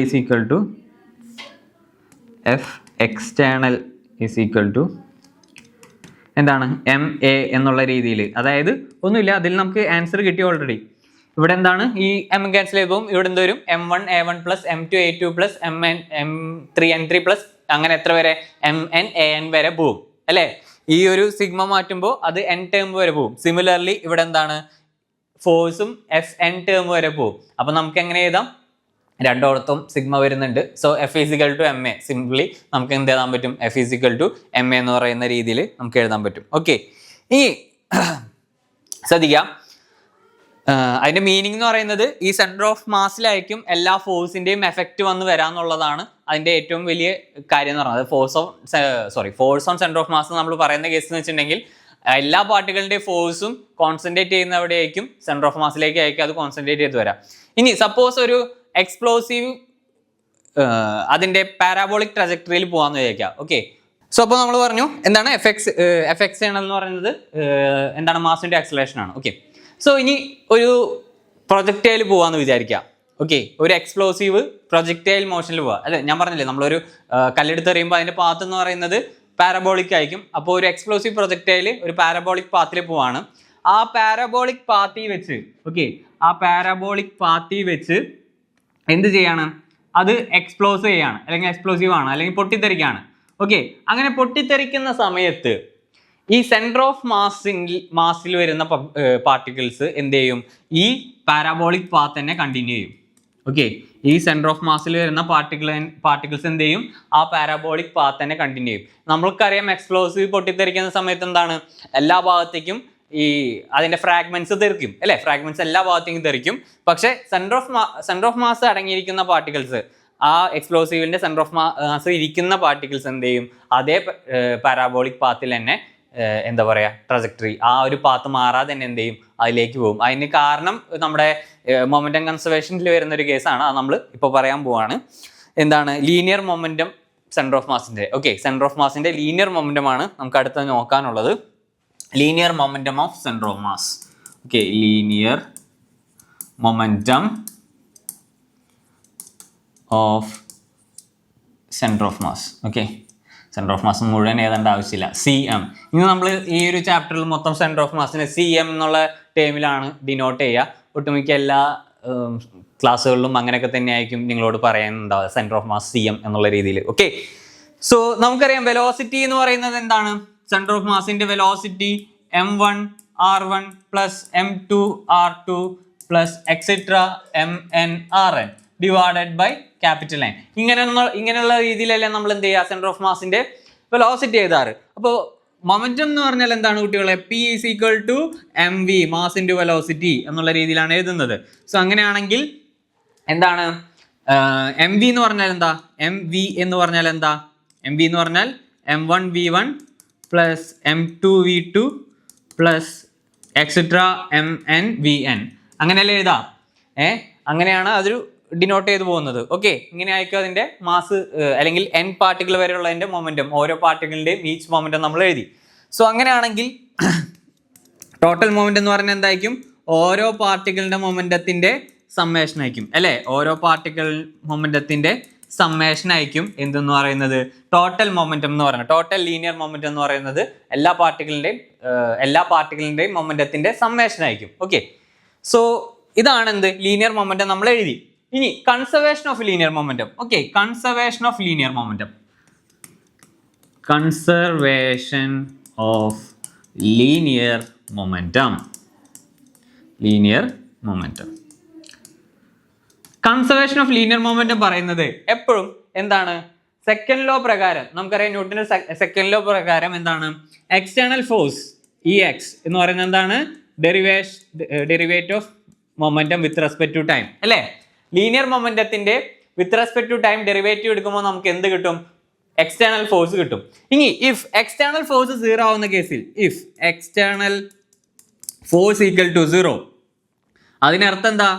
is equal to എന്താണ്, MA എന്നുള്ള രീതിയിൽ. അതായത് ഒന്നുമില്ല, അതിൽ നമുക്ക് ആൻസർ കിട്ടി ഓൾറെഡി. ഇവിടെ എന്താണ്, ഈ m ക്യാൻസൽ ചെയ്തപ്പോൾ ഇവിടെ എന്ത് വരും, M1 A1 plus M2 A2 plus M3 N3 plus അങ്ങനെ എത്ര വരെ, MN AN വരെ പോവും അല്ലേ. ഈ ഒരു സിഗ്മ മാറ്റുമ്പോൾ അത് n ടേം വരെ പോവും. സിമിലർലി ഇവിടെ എന്താണ്, ഫോഴ്സും Fn ടേം വരെ പോവും. അപ്പൊ നമുക്ക് എങ്ങനെ എഴുതാം, രണ്ടോടത്തും സിഗ്മ വരുന്നുണ്ട്. So F is equal to ma. Simply നമുക്ക് എന്ത് എഴുതാൻ പറ്റും, F is equal to ma എന്ന് പറയുന്ന രീതിയിൽ നമുക്ക് എഴുതാൻ പറ്റും. ഓക്കെ, ഇനി ശ്രദ്ധിക്കാം, അതിന്റെ മീനിങ് എന്ന് പറയുന്നത് ഈ സെന്റർ ഓഫ് മാസിലായിരിക്കും എല്ലാ ഫോഴ്സിന്റെയും എഫക്റ്റ് വന്ന് വരാന്നുള്ളതാണ് അതിന്റെ ഏറ്റവും വലിയ കാര്യം എന്ന് പറയുന്നത്. Force on centre of mass നമ്മൾ പറയുന്ന കേസ് എന്ന് വെച്ചിട്ടുണ്ടെങ്കിൽ എല്ലാ പാർട്ടികളുടെ ഫോഴ്സും കോൺസെൻട്രേറ്റ് ചെയ്യുന്ന എവിടെയായിരിക്കും, സെന്റർ ഓഫ് മാസിലേക്ക് ആയിരിക്കും അത് കോൺസെൻട്രേറ്റ് ചെയ്ത് വരാം. ഇനി സപ്പോസ് ഒരു എക്സ്പ്ലോസീവ് അതിന്റെ പാരാബോളിക് ട്രജക്ടറിയിൽ പോകാന്ന് വിചാരിക്കാം. ഓക്കെ, സോ അപ്പോൾ നമ്മൾ പറഞ്ഞു എന്താണ് എഫ് എക്സ്റ്റേണൽ എന്ന് പറയുന്നത് എന്താണ്, മാസിന്റെ ആക്സലറേഷൻ ആണ്. ഓക്കെ, സോ ഇനി ഒരു പ്രൊജക്ടൈൽ പോവാന്ന് വിചാരിക്കാം. ഓക്കെ, ഒരു എക്സ്പ്ലോസീവ് പ്രൊജക്ടൈൽ മോഷനിൽ പോവാ അല്ലെ. ഞാൻ പറഞ്ഞില്ലേ, നമ്മളൊരു കല്ലെടുത്ത് എറിയുമ്പോൾ അതിന്റെ പാത്ത് എന്ന് പറയുന്നത് പാരാബോളിക് ആയിരിക്കും. അപ്പോൾ ഒരു എക്സ്പ്ലോസീവ് പ്രൊജക്ടൈൽ ഒരു പാരാബോളിക് പാത്തിൽ പോവാണ്. ആ പാരാബോളിക് പാത്തി വെച്ച് എന്ത് ചെയ്യാണ്, അത് എക്സ്പ്ലോസ് ചെയ്യാണ്, അല്ലെങ്കിൽ എക്സ്പ്ലോസീവ് ആണ്, അല്ലെങ്കിൽ പൊട്ടിത്തെറിക്കാണ്. ഓക്കെ, അങ്ങനെ പൊട്ടിത്തെറിക്കുന്ന സമയത്ത് ഈ സെന്റർ ഓഫ് മാസിൽ വരുന്ന പാർട്ടിക്കിൾസ് എന്ത് ചെയ്യും, ഈ പാരാബോളിക് പാത്ത് തന്നെ കണ്ടിന്യൂ ചെയ്യും. ഓക്കെ, ഈ സെന്റർ ഓഫ് മാസിൽ വരുന്ന പാർട്ടിക്കിൾസ് എന്ത് ചെയ്യും, ആ പാരാബോളിക് പാത്ത് തന്നെ കണ്ടിന്യൂ ചെയ്യും. നമ്മൾക്കറിയാം എക്സ്പ്ലോസീവ് പൊട്ടിത്തെറിക്കുന്ന സമയത്ത് എന്താണ്, എല്ലാ ഭാഗത്തേക്കും ഈ അതിന്റെ ഫ്രാഗ്മെന്റ്സ് തെറിക്കും അല്ലെ, ഫ്രാഗ്മെന്റ്സ് എല്ലാ ഭാഗത്തേക്കും തെറിക്കും. പക്ഷെ സെന്റർ ഓഫ് മാസ് അടങ്ങിയിരിക്കുന്ന പാർട്ടിക്കിൾസ്, ആ എക്സ്പ്ലോസീവിന്റെ സെന്റർ ഓഫ് മാസ് ഇരിക്കുന്ന പാർട്ടിക്കിൾസ് എന്ത് ചെയ്യും, അതേ പാരാബോളിക് പാത്തിൽ തന്നെ എന്താ പറയാ, ട്രജക്ടറി, ആ ഒരു പാത്ത് മാറാതെ തന്നെ എന്ത് ചെയ്യും, അതിലേക്ക് പോകും. അതിന് കാരണം നമ്മുടെ മൊമെന്റം കൺസർവേഷനിൽ വരുന്ന ഒരു കേസാണ്, അത് നമ്മൾ ഇപ്പോൾ പറയാൻ പോവാണ്. എന്താണ്, ലീനിയർ മൊമെന്റം സെന്റർ ഓഫ് മാസിന്റെ. ഓക്കെ, സെന്റർ ഓഫ് മാസിന്റെ ലീനിയർ മൊമെന്റം ആണ് നമുക്ക് അടുത്ത് നോക്കാനുള്ളത്. Linear momentum of center of mass. Okay, linear momentum of center of mass. Okay, center of mass മുഴുവൻ എഴുതേണ്ട ആവശ്യമില്ല, CM. ഇനി നമ്മൾ ഈ ഒരു ചാപ്റ്ററിൽ മൊത്തം സെന്റർ ഓഫ് മാസിനെ CM എന്നുള്ള ടേമിലാണ് ഡിനോട്ട് ചെയ്യുക. ഒട്ടുമിക്ക എല്ലാ ക്ലാസ്സുകളിലും അങ്ങനെയൊക്കെ തന്നെ ആയിരിക്കും നിങ്ങളോട് പറയാനുണ്ടാവുക, സെന്റർ ഓഫ് മാസ് CM എന്നുള്ള രീതിയിൽ. ഓക്കെ, സോ നമുക്കറിയാം വെലോസിറ്റി എന്ന് പറയുന്നത് എന്താണ്, സെന്റർ ഓഫ് മാസിന്റെ velocity m1 r1 plus m2 r2 plus et cetera mn rn divided by capital N. ഇങ്ങനെയുള്ള രീതിയിലല്ലേ നമ്മൾ എന്ത് ചെയ്യുക, സെന്റർ ഓഫ് മാസിന്റെ വെലോസിറ്റി എഴുതാറ്. അപ്പോൾ മൊമെന്റം എന്ന് പറഞ്ഞാൽ എന്താണ് കുട്ടികളെ, P is equal to mv, mass into velocity എന്നുള്ള രീതിയിലാണ് എഴുതുന്നത്. സോ അങ്ങനെയാണെങ്കിൽ എന്താണ്, mv എന്ന് പറഞ്ഞാൽ എന്താ, mv എന്ന് പറഞ്ഞാൽ എന്താ, എം വി എന്ന് പറഞ്ഞാൽ m1v1 plus m2v2 plus et cetera mn അങ്ങനെയല്ലേ എഴുതാം. അങ്ങനെയാണ് അതൊരു ഡിനോട്ട് ചെയ്ത് പോകുന്നത്. ഓക്കെ, ഇങ്ങനെ ആയിരിക്കും അതിന്റെ മാസ് അല്ലെങ്കിൽ n പാർട്ടിക്കിൾ വരെയുള്ളതിന്റെ മൊമെന്റം, ഓരോ പാർട്ടിക്കിളിന്റെയും ഈച്ച് മൊമെന്റം നമ്മൾ എഴുതി. സോ അങ്ങനെയാണെങ്കിൽ ടോട്ടൽ മൊമെന്റ് എന്ന് പറഞ്ഞാൽ എന്തായിരിക്കും? ഓരോ പാർട്ടിക്കിളിന്റെ മൊമെന്റത്തിന്റെ സമ്മേഷൻ ആയിരിക്കും അല്ലേ? ഓരോ പാർട്ടിക്കിൾ മൊമെന്റത്തിന്റെ സമ്മേഷൻ ആയിരിക്കും എന്തെന്ന് പറയുന്നത് ടോട്ടൽ മൊമെന്റം എന്ന് പറയുന്നത്. ടോട്ടൽ ലീനിയർ മൊമെന്റം എന്ന് പറയുന്നത് എല്ലാ പാർട്ടിക്കിളിന്റെയും മൊമെന്റത്തിന്റെ സമ്മേഷൻ ആയിരിക്കും. ഓക്കെ, സോ ഇതാണ് എന്ത് ലീനിയർ മൊമെന്റം നമ്മൾ എഴുതി. ഇനി conservation of linear momentum. Okay, conservation of linear momentum. Conservation of linear momentum. Conservation of linear momentum പറയുന്നത് എപ്പോഴും എന്താണ്? സെക്കൻഡ് ലോ പ്രകാരം നമുക്കറിയാം, ന്യൂട്ടന്റെ സെക്കൻഡ് ലോ പ്രകാരം എന്താണ്? എക്സ്റ്റേണൽ ഫോഴ്സ് Ex എന്ന് പറയുന്നത് എന്താണ്? Derivate of momentum with respect to time അല്ലേ? ലീനിയർ മൊമെന്റത്തിന്റെ with respect to time derivative എടുക്കുമ്പോൾ നമുക്ക് എന്ത് കിട്ടും? എക്സ്റ്റേണൽ ഫോഴ്സ് കിട്ടും. ഇനി ഇഫ് എക്സ്റ്റേണൽ ഫോഴ്സ് 0 ആവുന്ന കേസിൽ, if external force equal to 0, അതിനർത്ഥം എന്താ?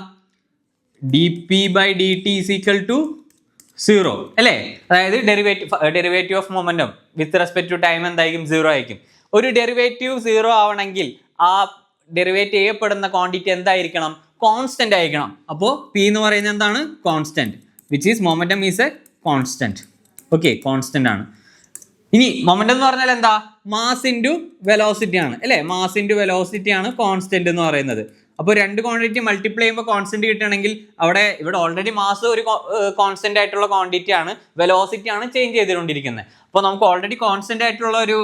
dp/dt is equal to 0 അല്ലേ? അതായത് derivative of momentum with respect to time എന്തായിരിക്കും? 0 ആയിരിക്കും. ഒരു ഡെറിവേറ്റീവ് 0 ആവണമെങ്കിൽ ആ ഡെറിവേറ്റ് ചെയ്യപ്പെടുന്ന ക്വാണ്ടിറ്റി എന്തായിരിക്കണം? കോൺസ്റ്റന്റ് ആയിരിക്കണം. അപ്പോൾ പി എന്ന് പറയുന്നത് എന്താണ്? Constant, which is momentum is A constant. Okay, constant ആണ്. ഇനി മൊമെന്റം എന്ന് പറഞ്ഞാൽ എന്താ? മാസ് ഇൻറ്റു വെലോസിറ്റി ആണ് അല്ലേ? മാസ് ഇൻറ്റു വെലോസിറ്റി ആണ് കോൺസ്റ്റന്റ് എന്ന് പറയുന്നത്. അപ്പോൾ രണ്ട് ക്വാണ്ടിറ്റി മൾട്ടിപ്ലൈ ചെയ്യുമ്പോൾ കോൺസ്റ്റന്റ് കിട്ടുകയാണെങ്കിൽ ഇവിടെ ഓൾറെഡി മാസ് ഒരു കോൺസ്റ്റന്റ് ആയിട്ടുള്ള ക്വാണ്ടിറ്റി ആണ്, വെലോസിറ്റി ആണ് ചേഞ്ച് ചെയ്തുകൊണ്ടിരിക്കുന്നത്. അപ്പോൾ നമുക്ക് ഓൾറെഡി കോൺസ്റ്റന്റ് ആയിട്ടുള്ള ഒരു,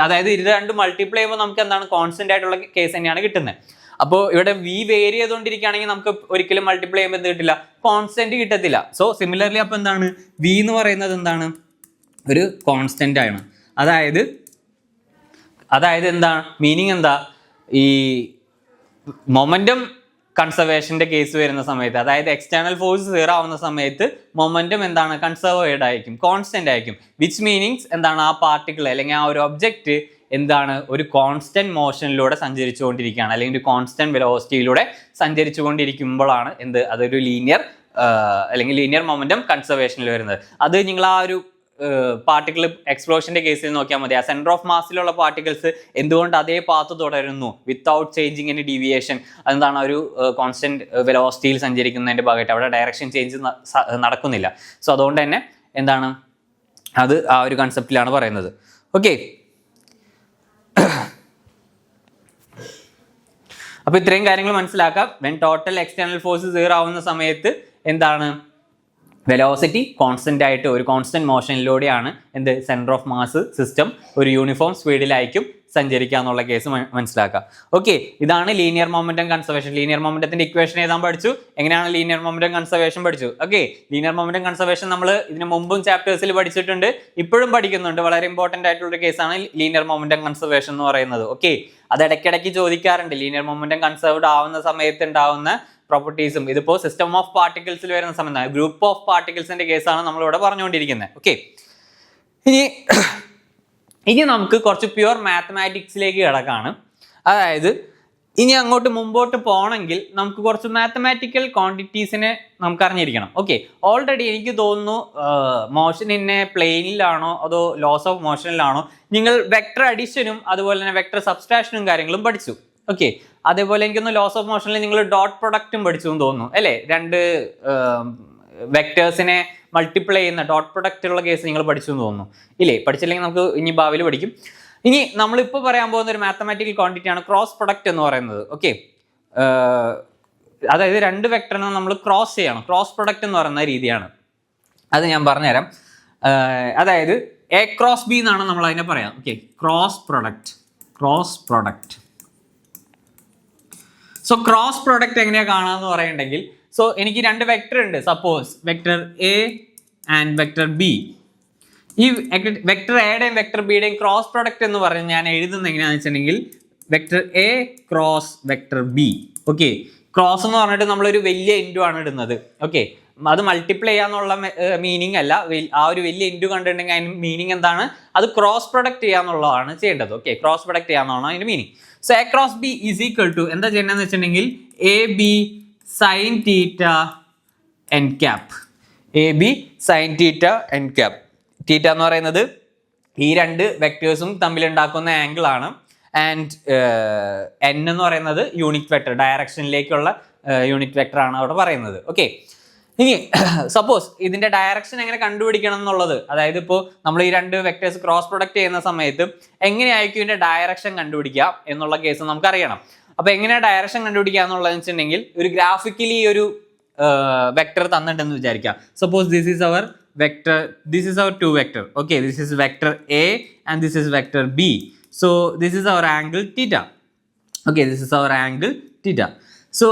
അതായത് ഇത് രണ്ട് മൾട്ടിപ്ലൈ ചെയ്യുമ്പോൾ നമുക്ക് എന്താണ്? കോൺസ്റ്റന്റ് ആയിട്ടുള്ള കേസ് തന്നെയാണ് കിട്ടുന്നത്. അപ്പോൾ ഇവിടെ v വേരി ചെയ്തുകൊണ്ടിരിക്കുകയാണെങ്കിൽ നമുക്ക് ഒരിക്കലും മൾട്ടിപ്ലൈ ചെയ്യുമ്പോൾ എന്ത് കിട്ടില്ല? കോൺസ്റ്റന്റ് കിട്ടത്തില്ല. സോ സിമിലർലി അപ്പോൾ എന്താണ്? v എന്ന് പറയുന്നത് എന്താണ്? ഒരു കോൺസ്റ്റന്റ് ആണ്. അതായത് എന്താ മീനിങ്? എന്താ ഈ മൊമെന്റം കൺസർവേഷന്റെ കേസ് വരുന്ന സമയത്ത്, അതായത് എക്സ്റ്റേണൽ ഫോഴ്സ് 0 ആവുന്ന സമയത്ത് മൊമെന്റം എന്താണ്? കൺസർവേർഡ് ആയിരിക്കും, കോൺസ്റ്റന്റ് ആയിരിക്കും. വിച്ച് മീനിങ്സ് എന്താണ്? ആ പാർട്ടിക്കിൾ അല്ലെങ്കിൽ ആ ഒരു ഒബ്ജക്റ്റ് എന്താണ്? ഒരു കോൺസ്റ്റന്റ് മോഷനിലൂടെ സഞ്ചരിച്ചുകൊണ്ടിരിക്കുകയാണ്, അല്ലെങ്കിൽ ഒരു കോൺസ്റ്റന്റ് വെലോസിറ്റിയിലൂടെ സഞ്ചരിച്ചുകൊണ്ടിരിക്കുമ്പോഴാണ് എന്ത്? അതൊരു ലീനിയർ അല്ലെങ്കിൽ ലീനിയർ മൊമെന്റം കൺസർവേഷനിൽ വരുന്നത്. അത് നിങ്ങൾ ആ ഒരു പാർട്ടിക്കിൾ എക്സ്പ്ലോഷന്റെ കേസിൽ നോക്കിയാൽ മതി. ആ സെന്റർ ഓഫ് മാസിലുള്ള പാർട്ടിക്കിൾസ് എന്തുകൊണ്ട് അതേ പാത്ത് തുടരുന്നു വിത്തൗട്ട് ചേഞ്ചിങ് എനി ഡീവിയേഷൻ? അതെന്താണ്? ഒരു കോൺസ്റ്റന്റ് വെലോസിറ്റിയിൽ സഞ്ചരിക്കുന്നതിന്റെ ഭാഗമായിട്ട് അവിടെ ഡയറക്ഷൻ ചേഞ്ച് നടക്കുന്നില്ല. സോ അതുകൊണ്ട് തന്നെ എന്താണ്? അത് ആ ഒരു കൺസെപ്റ്റിലാണ് പറയുന്നത്. ഓക്കെ, അപ്പൊ ഇത്രയും കാര്യങ്ങൾ മനസ്സിലാക്കാം. വെൻ ടോട്ടൽ എക്സ്റ്റേണൽ ഫോഴ്സ് 0 ആവുന്ന സമയത്ത് എന്താണ്? വെലോസിറ്റി കോൺസ്റ്റന്റ് ആയിട്ട് ഒരു കോൺസ്റ്റന്റ് മോഷനിലൂടെയാണ് എന്ത്? സെന്റർ ഓഫ് മാസ് സിസ്റ്റം ഒരു യൂണിഫോം സ്പീഡിലായിരിക്കും സഞ്ചരിക്കുക എന്നുള്ള കേസ് മനസ്സിലാക്കുക. ഓക്കെ, ഇതാണ് ലീനിയർ മൊമെന്റം കൺസർവേഷൻ. ലീനിയർ മൊമെന്റത്തിന്റെ ഇക്വേഷൻ എഴുതാൻ പഠിച്ചു. എങ്ങനെയാണ് ലീനിയർ മൊമെന്റം കൺസർവേഷൻ പഠിച്ചു. ഓക്കെ, ലീനിയർ മൊമെന്റം കൺസർവേഷൻ നമ്മൾ ഇതിന് മുമ്പും ചാപ്റ്റേഴ്സിൽ പഠിച്ചിട്ടുണ്ട്, ഇപ്പോഴും പഠിക്കുന്നുണ്ട്. വളരെ ഇമ്പോർട്ടന്റ് ആയിട്ടുള്ള കേസാണ് ലീനിയർ മൊമെന്റം കൺസർവേഷൻ എന്ന് പറയുന്നത്. ഓക്കെ, അത് ഇടയ്ക്കിടയ്ക്ക് ചോദിക്കാറുണ്ട്. ലീനിയർ മൊമെന്റം കൺസർവ്ഡ് ആവുന്ന സമയത്ത് ഉണ്ടാവുന്ന പ്രോപ്പർട്ടീസും. ഇതിപ്പോ സിസ്റ്റം ഓഫ് പാർട്ടിക്കിൾസിൽ വരുന്ന സമയത്ത് ഗ്രൂപ്പ് ഓഫ് പാർട്ടിക്കിൾസിന്റെ കേസാണ് നമ്മളിവിടെ പറഞ്ഞുകൊണ്ടിരിക്കുന്നത്. ഓക്കെ, ഇനി നമുക്ക് കുറച്ച് പ്യുവർ മാത്തമാറ്റിക്സിലേക്ക് കിടക്കാണ്. അതായത് ഇനി അങ്ങോട്ട് മുമ്പോട്ട് പോകണമെങ്കിൽ നമുക്ക് കുറച്ച് മാത്തമാറ്റിക്കൽ ക്വാണ്ടിറ്റീസിനെ നമുക്ക് അറിഞ്ഞിരിക്കണം. ഓക്കെ, ഓൾറെഡി എനിക്ക് തോന്നുന്നു മോഷൻ ഇൻ പ്ലെയിനിലാണോ അതോ ലോസ് ഓഫ് മോഷനിലാണോ നിങ്ങൾ വെക്ടർ അഡീഷനും അതുപോലെ തന്നെ വെക്ടർ സബ്സ്ട്രാക്ഷനും കാര്യങ്ങളും പഠിച്ചു. ഓക്കെ, അതേപോലെ എനിക്കൊന്ന് ലോസ് ഓഫ് മോഷനിൽ നിങ്ങൾ ഡോട്ട് പ്രൊഡക്റ്റും പഠിച്ചു എന്ന് തോന്നുന്നു അല്ലേ? രണ്ട് വെക്ടേഴ്സിനെ മൾട്ടിപ്ലൈ ചെയ്യുന്ന ഡോട്ട് പ്രൊഡക്റ്റ് ഉള്ള കേസ് നിങ്ങൾ പഠിച്ചു എന്ന് തോന്നുന്നു. ഇല്ലേ? പഠിച്ചില്ലെങ്കിൽ നമുക്ക് ഇനി ഭാവിയിൽ പഠിക്കും. ഇനി നമ്മളിപ്പോൾ പറയാൻ പോകുന്ന ഒരു മാത്തമാറ്റിക്കൽ ക്വാണ്ടിറ്റി ആണ് ക്രോസ് പ്രൊഡക്റ്റ് എന്ന് പറയുന്നത്. ഓക്കെ, അതായത് രണ്ട് വെക്ടറിനെ നമ്മൾ ക്രോസ് ചെയ്യണം. ക്രോസ് പ്രൊഡക്റ്റ് എന്ന് പറയുന്ന രീതിയാണ്. അത് ഞാൻ പറഞ്ഞുതരാം. അതായത് എ ക്രോസ് ബി എന്നാണ് നമ്മൾ അതിനെ പറയാം. Okay, cross product. So cross product എങ്ങനെയാണ് കാണാമെന്ന് പറയുന്നുണ്ടെങ്കിൽ, സോ എനിക്ക് രണ്ട് വെക്ടർ ഉണ്ട്. Suppose vector A and vector B. ഈ വെക്ടർ എയുടെയും വെക്ടർ ബിയുടെയും ക്രോസ് പ്രൊഡക്റ്റ് എന്ന് പറഞ്ഞ് ഞാൻ എഴുതുന്നത് എങ്ങനെയാണെന്ന് വെച്ചിട്ടുണ്ടെങ്കിൽ vector A cross vector B. Okay, cross എന്ന് പറഞ്ഞിട്ട് നമ്മളൊരു വലിയ ഇൻറ്റു ആണ് ഇടുന്നത്. ഓക്കെ, അത് മൾട്ടിപ്ലൈ ചെയ്യാന്നുള്ള മീനിങ് അല്ല. ആ ഒരു വലിയ ഇൻറ്റു കണ്ടിട്ടുണ്ടെങ്കിൽ അതിന് മീനിങ് എന്താണ്? അത് ക്രോസ് പ്രൊഡക്റ്റ് ചെയ്യാന്നുള്ളതാണ് ചെയ്യേണ്ടത്. ഓക്കെ, ക്രോസ് പ്രൊഡക്റ്റ് ചെയ്യാന്നുള്ളതാണ് അതിന്റെ meaning. So A cross B is equal to എന്താ ചെയ്യേണ്ടതെന്ന് വെച്ചിട്ടുണ്ടെങ്കിൽ A B sine theta N cap. A B sine theta N cap. Theta എന്ന് പറയുന്നത് ഈ രണ്ട് വെക്ടേഴ്സും തമ്മിൽ ഉണ്ടാക്കുന്ന ആംഗിൾ ആണ്. ആൻഡ് എൻ എന്ന് പറയുന്നത് യൂണിറ്റ് വെക്ടർ, ഡയറക്ഷനിലേക്കുള്ള യൂണിറ്റ് വെക്ടർ ആണ് അവിടെ പറയുന്നത്. ഓക്കെ, ഇനി സപ്പോസ് ഇതിന്റെ ഡയറക്ഷൻ എങ്ങനെ കണ്ടുപിടിക്കണം എന്നുള്ളത്, അതായത് ഇപ്പോൾ നമ്മൾ ഈ രണ്ട് വെക്ടേഴ്സ് ക്രോസ് പ്രൊഡക്റ്റ് ചെയ്യുന്ന സമയത്ത് എങ്ങനെയായിരിക്കും ഇതിന്റെ ഡയറക്ഷൻ കണ്ടുപിടിക്കുക എന്നുള്ള കേസ് നമുക്ക് അറിയണം. അപ്പൊ എങ്ങനെയാ ഡയറക്ഷൻ കണ്ടുപിടിക്കുക എന്നുള്ളതെന്ന് വെച്ചിട്ടുണ്ടെങ്കിൽ ഒരു ഗ്രാഫിക്കലി ഒരു വെക്ടർ തന്നിട്ടുണ്ടെന്ന് വിചാരിക്കാം. Suppose this is our vector, this is our two vector. Okay, this is vector A and this is vector B. So this is our angle theta. Okay, this is our angle theta. So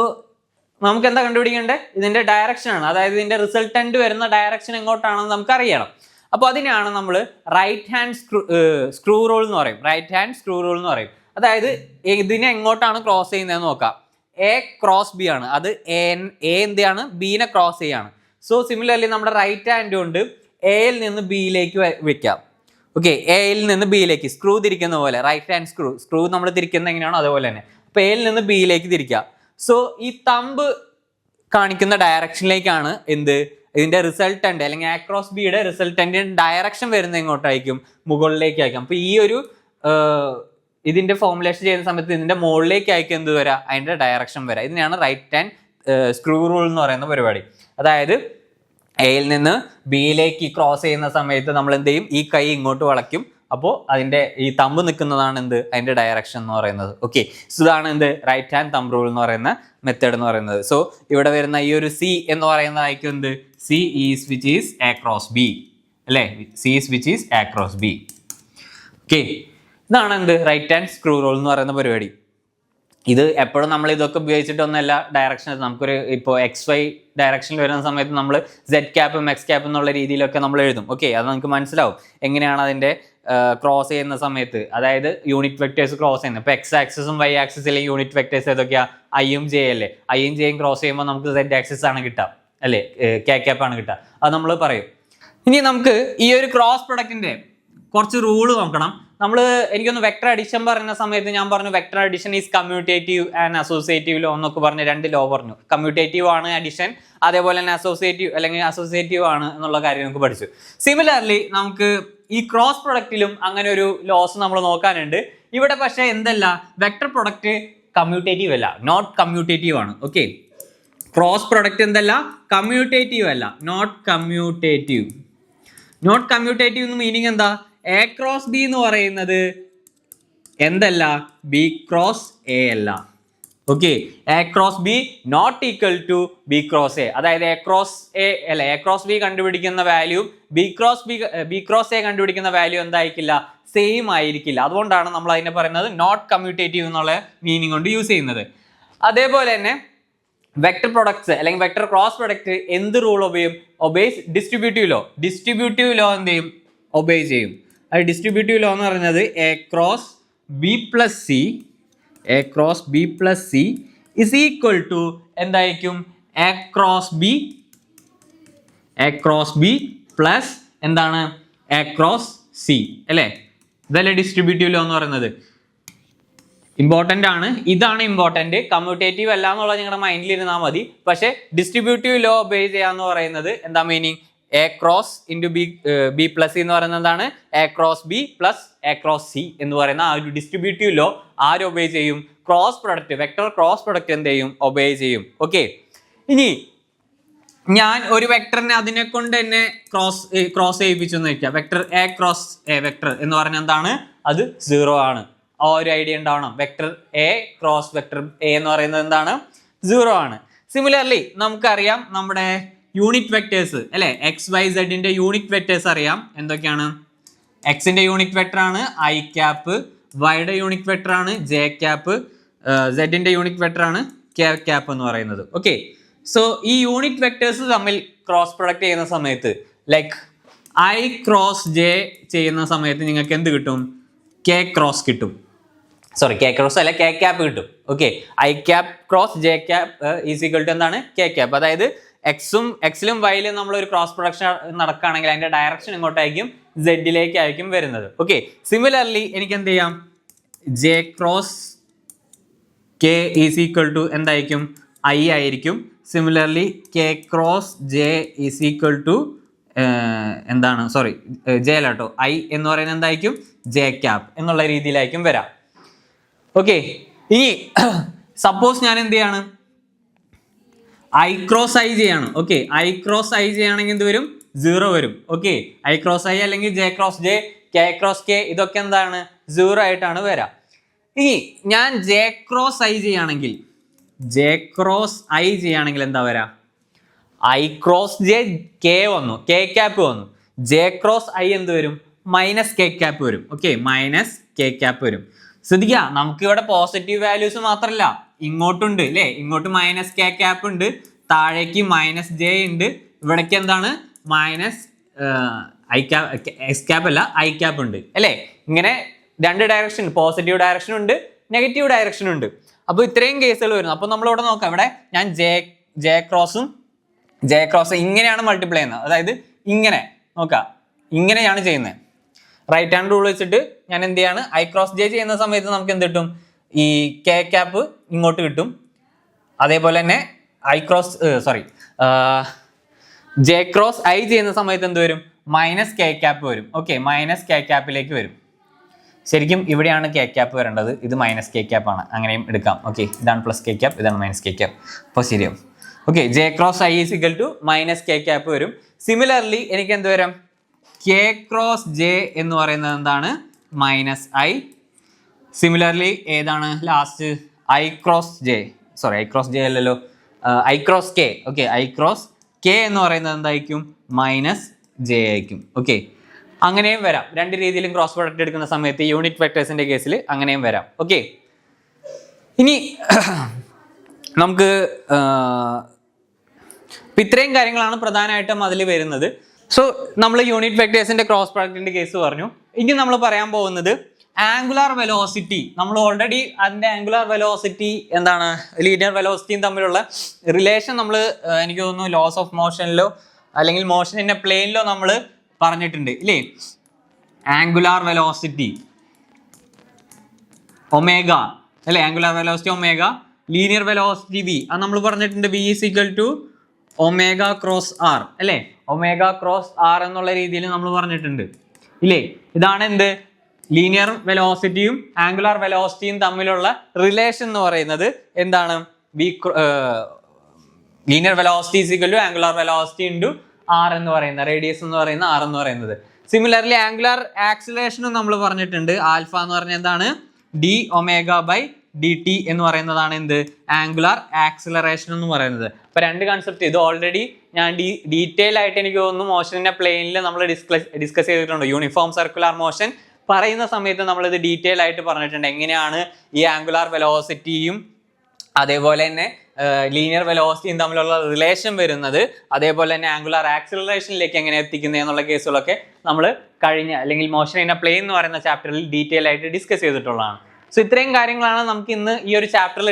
നമുക്ക് എന്താ കണ്ടുപിടിക്കേണ്ടത്? ഇതിന്റെ direction ആണ്, അതായത് ഇതിന്റെ resultant വരുന്ന direction എങ്ങോട്ടാണെന്ന് നമുക്ക് അറിയണം. അപ്പോൾ അതിനാണ് നമ്മൾ റൈറ്റ് ഹാൻഡ് സ്ക്രൂ റൂൾ എന്ന് പറയും. റൈറ്റ് ഹാൻഡ് സ്ക്രൂ റൂൾ എന്ന് പറയും. അതായത് ഇതിനെ എങ്ങോട്ടാണ് ക്രോസ് ചെയ്യുന്നതെന്ന് നോക്കാം. എ ക്രോസ് ബി ആണ്, അത് എ എന്താണ്? ബിനെ ക്രോസ് ചെയ്യാണ്. സോ സിമിലർലി നമ്മുടെ റൈറ്റ് ഹാൻഡ് കൊണ്ട് എയിൽ നിന്ന് ബിയിലേക്ക് വെക്കാം. ഓക്കെ, എയിൽ നിന്ന് ബിയിലേക്ക് സ്ക്രൂ തിരിക്കുന്ന പോലെ, റൈറ്റ് ഹാൻഡ് സ്ക്രൂ നമ്മൾ തിരിക്കുന്ന എങ്ങനെയാണോ അതുപോലെ തന്നെ. അപ്പോൾ എയിൽ നിന്ന് ബിയിലേക്ക് തിരിക്കുക. സോ ഈ തമ്പ് കാണിക്കുന്ന ഡയറക്ഷനിലേക്കാണ് ഇതിന്റെ റിസൾട്ടന്റ് അല്ലെങ്കിൽ ആക്രോസ് ബിയുടെ റിസൾട്ടന്റ് ഡയറക്ഷൻ വരുന്നത് എങ്ങോട്ടായിരിക്കും? മുകളിലേക്കായിരിക്കും. അപ്പോൾ ഈ ഒരു ഇതിന്റെ ഫോർമുലേഷൻ ചെയ്യുന്ന സമയത്ത് ഇതിന്റെ മുകളിലേക്കായിരിക്കും എന്ത് വരാം? അതിന്റെ ഡയറക്ഷൻ വരാം. ഇതിനെയാണ് റൈറ്റ് ഹാൻഡ് സ്ക്രൂ റൂൾ എന്ന് പറയുന്ന പരിപാടി. അതായത് എയിൽ നിന്ന് ബിയിലേക്ക് ക്രോസ് ചെയ്യുന്ന സമയത്ത് നമ്മൾ എന്ത് ചെയ്യും? ഈ കൈ ഇങ്ങോട്ട് വളയ്ക്കും. അപ്പോൾ അതിന്റെ ഈ തമ്പ് നിൽക്കുന്നതാണ് അതിന്റെ ഡയറക്ഷൻ എന്ന് പറയുന്നത്. ഓക്കെ, സോ ഇതാണ് റൈറ്റ് ഹാൻഡ് തമ്പ് റൂൾ എന്ന് പറയുന്ന മെത്തേഡ് എന്ന് പറയുന്നത്. സോ ഇവിടെ വരുന്ന ഈ ഒരു സി എന്ന് പറയുന്നതായിരിക്കും C is which is A cross B, അല്ലേ? C is which is A cross B. Okay, ഇതാണ് റൈറ്റ് ഹാൻഡ് സ്ക്രൂ റൂൾ എന്ന് പറയുന്ന പരിപാടി. ഇത് എപ്പോഴും നമ്മൾ ഇതൊക്കെ ഉപയോഗിച്ചിട്ടൊന്നുമല്ല ഡയറക്ഷൻ. നമുക്കൊരു ഇപ്പോൾ XY ഡയറക്ഷനിൽ വരുന്ന സമയത്ത് നമ്മൾ Z ക്യാപ്പും X ക്യാപ്പും എന്നുള്ള രീതിയിലൊക്കെ നമ്മൾ എഴുതും. ഓക്കെ, അത് നമുക്ക് മനസ്സിലാവും എങ്ങനെയാണ് അതിൻ്റെ ക്രോസ് ചെയ്യുന്ന സമയത്ത്, അതായത് യൂണിറ്റ് വെക്ടേഴ്സ് ക്രോസ് ചെയ്യുന്നത്. ഇപ്പോൾ X ആക്സിസും Y ആക്സിസിലെ യൂണിറ്റ് വെക്ടേഴ്സ് ഏതൊക്കെയാണ്? Iയും J അല്ലേ? Iയും Jയും ക്രോസ് ചെയ്യുമ്പോൾ നമുക്ക് Z ആക്സിസ് ആണ് കിട്ടുക, അല്ലേ? K ക്യാപ്പ് ആണ് കിട്ടുക. അത് നമ്മൾ പറയും. ഇനി നമുക്ക് ഈ ഒരു ക്രോസ് പ്രൊഡക്റ്റിന്റെ കുറച്ച് റൂള് നോക്കണം. എനിക്കൊന്ന് വെക്ടർ അഡിഷൻ പറയുന്ന സമയത്ത് ഞാൻ പറഞ്ഞു vector addition is commutative and associative law എന്നൊക്കെ പറഞ്ഞ് രണ്ട് ലോ പറഞ്ഞു. കമ്മ്യൂട്ടേറ്റീവ് ആണ് അഡിഷൻ, അതേപോലെ തന്നെ അസോസിയേറ്റീവ് അല്ലെങ്കിൽ അസോസിയേറ്റീവ് ആണ് എന്നുള്ള കാര്യം നമുക്ക് പഠിച്ചു. സിമിലർലി നമുക്ക് ഈ ക്രോസ് പ്രൊഡക്റ്റിലും അങ്ങനെ ഒരു ലോസ് നമ്മൾ നോക്കാനുണ്ട്. ഇവിടെ പക്ഷേ എന്തല്ല, വെക്ടർ പ്രൊഡക്റ്റ് കമ്മ്യൂട്ടേറ്റീവ് അല്ല, നോട്ട് കമ്മ്യൂട്ടേറ്റീവ് ആണ്. ഓക്കെ, ക്രോസ് പ്രൊഡക്റ്റ് എന്തല്ല, കമ്മ്യൂട്ടേറ്റീവ് അല്ല, നോട്ട് കമ്മ്യൂട്ടേറ്റീവ്. നോട്ട് കമ്മ്യൂട്ടേറ്റീവ് എന്ന് മീനിങ് എന്താ? എ ക്രോസ് ബി എന്ന് പറയുന്നത് എന്തല്ല, ബി ക്രോസ് എ അല്ല. Okay, A cross B not equal to B cross A. അതായത് എ ക്രോസ് എ അല്ല, എ ക്രോസ് ബി കണ്ടുപിടിക്കുന്ന വാല്യൂ ബി ക്രോസ് എ കണ്ടുപിടിക്കുന്ന വാല്യൂ എന്തായിരിക്കില്ല? സെയിം ആയിരിക്കില്ല. അതുകൊണ്ടാണ് നമ്മൾ അതിനെ പറയുന്നത് നോട്ട് കമ്മ്യൂട്ടേറ്റീവ് എന്നുള്ള മീനിങ് കൊണ്ട് യൂസ് ചെയ്യുന്നത്. അതേപോലെ തന്നെ വെക്ടർ പ്രൊഡക്ട്സ് അല്ലെങ്കിൽ വെക്ടർ ക്രോസ് പ്രൊഡക്റ്റ് എന്ത് rule obeys? Distributive law. Distributive law എന്ത് ചെയ്യും? ഒബേ ചെയ്യും. അത് ഡിസ്ട്രിബ്യൂട്ടീവ് ലോ എന്ന് പറയുന്നത് A cross B plus C is equal to എന്തായിരിക്കും? എ ക്രോസ് ബി പ്ലസ് എന്താണ്? എ ക്രോസ് സി, അല്ലേ? ഇതല്ലേ ഡിസ്ട്രിബ്യൂട്ടീവ് ലോ എന്ന് പറയുന്നത്. ഇമ്പോർട്ടൻ്റ് ആണ്, ഇതാണ് ഇമ്പോർട്ടൻ്റ്. കമ്മ്യൂട്ടേറ്റീവ് അല്ല എന്നുള്ളത് നിങ്ങളുടെ മൈൻഡിൽ ഇരുന്നാൽ മതി. പക്ഷേ ഡിസ്ട്രിബ്യൂട്ടീവ് ലോ ഒബേ ചെയ്യാന്ന് പറയുന്നത് എന്താ meaning? A cross into B plus C എന്ന് പറയുന്നത് എന്താണ്? A cross B plus A cross C എന്ന് പറയുന്ന ആ ഒരു ഡിസ്ട്രിബ്യൂട്ടീവ് ലോ ആര് ഒബേ ചെയ്യും? Cross product, vector cross product എന്ത് ചെയ്യും? ഒബേ ചെയ്യും. ഓക്കെ, ഇനി ഞാൻ ഒരു വെക്ടറിനെ അതിനെ കൊണ്ട് തന്നെ ക്രോസ് ചെയ്യിപ്പിച്ചു എന്ന് വെക്കാം. Vector A cross A vector എന്ന് പറഞ്ഞാൽ എന്താണ്? അത് 0 ആണ്. ആ ഒരു ഐഡിയ ഉണ്ടാവണം. Vector A cross vector A എന്ന് പറയുന്നത് എന്താണ്? 0 ആണ്. സിമിലർലി നമുക്കറിയാം നമ്മുടെ യൂണിറ്റ് വെക്ടേഴ്സ്, അല്ലെ? XYZ യൂണിറ്റ് വെക്ടേഴ്സ് അറിയാം. എന്തൊക്കെയാണ്? എക്സിന്റെ യൂണിറ്റ് വെക്ടർ ആണ് I ക്യാപ്പ്, വൈയുടെ യൂണിറ്റ് വെക്ടർ ആണ് J ക്യാപ്പ്, സെഡിന്റെ യൂണിറ്റ് വെക്ടർ ആണ് K ക്യാപ്പ് എന്ന് പറയുന്നത്. ഓക്കെ, സോ ഈ യൂണിറ്റ് വെക്ടേഴ്സ് തമ്മിൽ ക്രോസ് പ്രൊഡക്റ്റ് ചെയ്യുന്ന സമയത്ത് ലൈക്ക് I ക്രോസ് J ചെയ്യുന്ന സമയത്ത് നിങ്ങൾക്ക് എന്ത് കിട്ടും? K ക്രോസ് കിട്ടും. സോറി, K ക്രോസ് അല്ല, K ക്യാപ്പ് കിട്ടും. Okay, I cap cross J cap is equal to എന്താണ്? K cap. അതായത് എക്സിലും വൈയിലും നമ്മൾ ഒരു ക്രോസ് പ്രൊഡക്ഷൻ നടക്കുകയാണെങ്കിൽ അതിന്റെ ഡയറക്ഷൻ എങ്ങോട്ടായിരിക്കും, സെഡിലേക്കായിരിക്കും വരുന്നത്. ഓക്കെ, സിമിലർലി എനിക്ക് എന്ത് ചെയ്യാം, J cross K is equal to എന്തായിരിക്കും, ഐ ആയിരിക്കും. Similarly K cross J is equal to എന്താണ്, സോറി ജെ അല്ല കേട്ടോ, ഐ എന്ന് പറയുന്നത് എന്തായിരിക്കും, ജെ ക്യാപ് എന്നുള്ള രീതിയിലായിരിക്കും വരാം. ഓക്കെ, ഇനി സപ്പോസ് ഞാൻ എന്ത് ചെയ്യാണ്, ഐ ക്രോസ് ഐ ചെയ്യാണ്. ഓക്കെ, ഐ ക്രോസ് ഐ ചെയ്യുകയാണെങ്കിൽ എന്ത് വരും, 0 വരും. ഓക്കെ, ഐ ക്രോസ് ഐ അല്ലെങ്കിൽ J cross J, K cross K, ഇതൊക്കെ എന്താണ് 0 ആയിട്ടാണ് വരാം. ഇനി ഞാൻ ജെ ക്രോസ് ഐ ചെയ്യുകയാണെങ്കിൽ, ജെ ക്രോസ് ഐ ചെയ്യുകയാണെങ്കിൽ എന്താ വരാം, ഐ ക്രോസ് ജെ കെ വന്നു, കെ ക്യാപ്പ് വന്നു. ജെ ക്രോസ് ഐ എന്ത് വരും, മൈനസ് കെ ക്യാപ്പ് വരും. ഓക്കെ, മൈനസ് കെ ക്യാപ്പ് വരും. ശ്രദ്ധിക്കുക, നമുക്ക് ഇവിടെ പോസിറ്റീവ് വാല്യൂസ് മാത്രമല്ല ഇങ്ങോട്ടുണ്ട് അല്ലേ, ഇങ്ങോട്ട് മൈനസ് കെ ക്യാപ്പ് ഉണ്ട്, താഴേക്ക് മൈനസ് ജെ ഉണ്ട്, ഇവിടേക്ക് എന്താണ് minus I cap, X cap അല്ല ഐ ക്യാപ്പ് ഉണ്ട് അല്ലേ. ഇങ്ങനെ 2 ഡയറക്ഷൻ, പോസിറ്റീവ് ഡയറക്ഷൻ ഉണ്ട്, നെഗറ്റീവ് ഡയറക്ഷൻ ഉണ്ട്. അപ്പോൾ ഇത്രയും കേസുകൾ വരുന്നു. അപ്പോൾ നമ്മളിവിടെ നോക്കാം, ഇവിടെ ഞാൻ ജെ ക്രോസ് ഇങ്ങനെയാണ് മൾട്ടിപ്ലൈ ചെയ്യുന്നത്, അതായത് ഇങ്ങനെ നോക്കാം, ഇങ്ങനെയാണ് ചെയ്യുന്നത്. റൈറ്റ് ഹാൻഡ് റൂൾ വെച്ചിട്ട് ഞാൻ എന്ത് ചെയ്യാണ്, ഐ ക്രോസ് ജെ ചെയ്യുന്ന സമയത്ത് നമുക്ക് എന്ത് കിട്ടും, ഈ കെ ക്യാപ്പ് ഇങ്ങോട്ട് കിട്ടും. അതേപോലെ തന്നെ ജെ ക്രോസ് ഐ ചെയ്യുന്ന സമയത്ത് എന്ത് വരും, മൈനസ് കെ ക്യാപ്പ് വരും. ഓക്കെ, മൈനസ് കെ ക്യാപ്പിലേക്ക് വരും. ശരിക്കും ഇവിടെയാണ് കെ ക്യാപ്പ് വരേണ്ടത്, ഇത് മൈനസ് കെ ക്യാപ്പ് ആണ്, അങ്ങനെയും എടുക്കാം. ഓക്കെ, ഇതാണ് പ്ലസ് കെ ക്യാപ്പ്, ഇതാണ് മൈനസ് കെ ക്യാപ്പ്. അപ്പോൾ ശരിയാവും. Okay, J cross I is equal to minus K cap വരും. സിമിലർലി എനിക്ക് എന്ത് വരാം, കെ ക്രോസ് ജെ എന്ന് പറയുന്നത് എന്താണ്, മൈനസ് ഐ. സിമിലർലി ഏതാണ് ലാസ്റ്റ്, ഐ ക്രോസ് ജെ അല്ലല്ലോ, I cross K. Okay, I cross K എന്ന് പറയുന്നത് എന്തായിരിക്കും, മൈനസ് ജെ ആയിരിക്കും. ഓക്കെ, അങ്ങനെയും വരാം. 2 രീതിയിലും ക്രോസ് പ്രോഡക്റ്റ് എടുക്കുന്ന സമയത്ത് യൂണിറ്റ് വെക്ടേഴ്സിന്റെ കേസിൽ അങ്ങനെയും വരാം. ഓക്കെ, ഇനി നമുക്ക് ഇത്രയും കാര്യങ്ങളാണ് പ്രധാനമായിട്ടും അതിൽ വരുന്നത്. സോ നമ്മൾ യൂണിറ്റ് വെക്ടേഴ്സിന്റെ ക്രോസ് പ്രോഡക്റ്റിന്റെ കേസ് പറഞ്ഞു. ഇനി നമ്മൾ പറയാൻ പോകുന്നത് ആംഗുലാർ വെലോസിറ്റി. നമ്മൾ ഓൾറെഡി അതിന്റെ ആംഗുലാർ വെലോസിറ്റി എന്താണ്, ലീനിയർ വെലോസിറ്റിയും തമ്മിലുള്ള റിലേഷൻ നമ്മൾ എനിക്ക് തോന്നുന്നു ലോസ് ഓഫ് മോഷനിലോ അല്ലെങ്കിൽ മോഷനിന്റെ പ്ലെയിനിലോ നമ്മൾ പറഞ്ഞിട്ടുണ്ട് ഇല്ലേ. ആംഗുലാർ വെലോസിറ്റി ഒമേഗ അല്ലെ, angular velocity omega, linear velocity V, അത് നമ്മൾ പറഞ്ഞിട്ടുണ്ട്, V is equal to omega cross R അല്ലേ. ഒമേഗ ക്രോസ് ആർ എന്നുള്ള രീതിയിൽ നമ്മൾ പറഞ്ഞിട്ടുണ്ട് ഇല്ലേ. ഇതാണ് എന്ത്, ലീനിയർ വെലോസിറ്റിയും ആംഗുലാർ വെലോസിറ്റിയും തമ്മിലുള്ള റിലേഷൻ എന്ന് പറയുന്നത് എന്താണ്, linear velocity is equal to angular velocity into R എന്ന് പറയുന്ന, റേഡിയസ് എന്ന് പറയുന്ന ആർ എന്ന് പറയുന്നത്. സിമിലർലി ആംഗുലാർ ആക്സിലറേഷനും നമ്മൾ പറഞ്ഞിട്ടുണ്ട്, ആൽഫ എന്ന് പറഞ്ഞാൽ എന്താണ്, D omega by D T എന്ന് പറയുന്നതാണ് എന്ത്, ആംഗുലാർ ആക്സിലറേഷൻ എന്ന് പറയുന്നത്. അപ്പൊ 2 കൺസെപ്റ്റ് ഇത് ഓൾറെഡി ഞാൻ ഡീറ്റെയിൽ ആയിട്ട് എനിക്ക് തോന്നുന്നു മോഷന്റെ പ്ലെയിനിൽ നമ്മൾ ഡിസ്കസ് ചെയ്തിട്ടുണ്ട്. യൂണിഫോം സർക്കുലർ മോഷൻ പറയുന്ന സമയത്ത് നമ്മൾ ഇത് ഡീറ്റെയിൽ ആയിട്ട് പറഞ്ഞിട്ടുണ്ട്, എങ്ങനെയാണ് ഈ ആംഗുലാർ വെലോസിറ്റിയും അതേപോലെ തന്നെ ലീനിയർ വെലോസിറ്റിയും തമ്മിലുള്ള റിലേഷൻ വരുന്നത്, അതേപോലെ തന്നെ ആംഗുലാർ ആക്സിലറേഷനിലേക്ക് എങ്ങനെ എത്തിക്കുന്നത് എന്നുള്ള കേസുകളൊക്കെ നമ്മൾ കഴിഞ്ഞ അല്ലെങ്കിൽ മോഷൻ ഇൻ എ പ്ലെയിൻ എന്ന് പറയുന്ന ചാപ്റ്ററിൽ ഡീറ്റെയിൽ ആയിട്ട് ഡിസ്കസ് ചെയ്തിട്ടുള്ളതാണ്. സോ ഇത്രയും കാര്യങ്ങളാണ് നമുക്ക് ഇന്ന് ഈ ഒരു ചാപ്റ്ററിൽ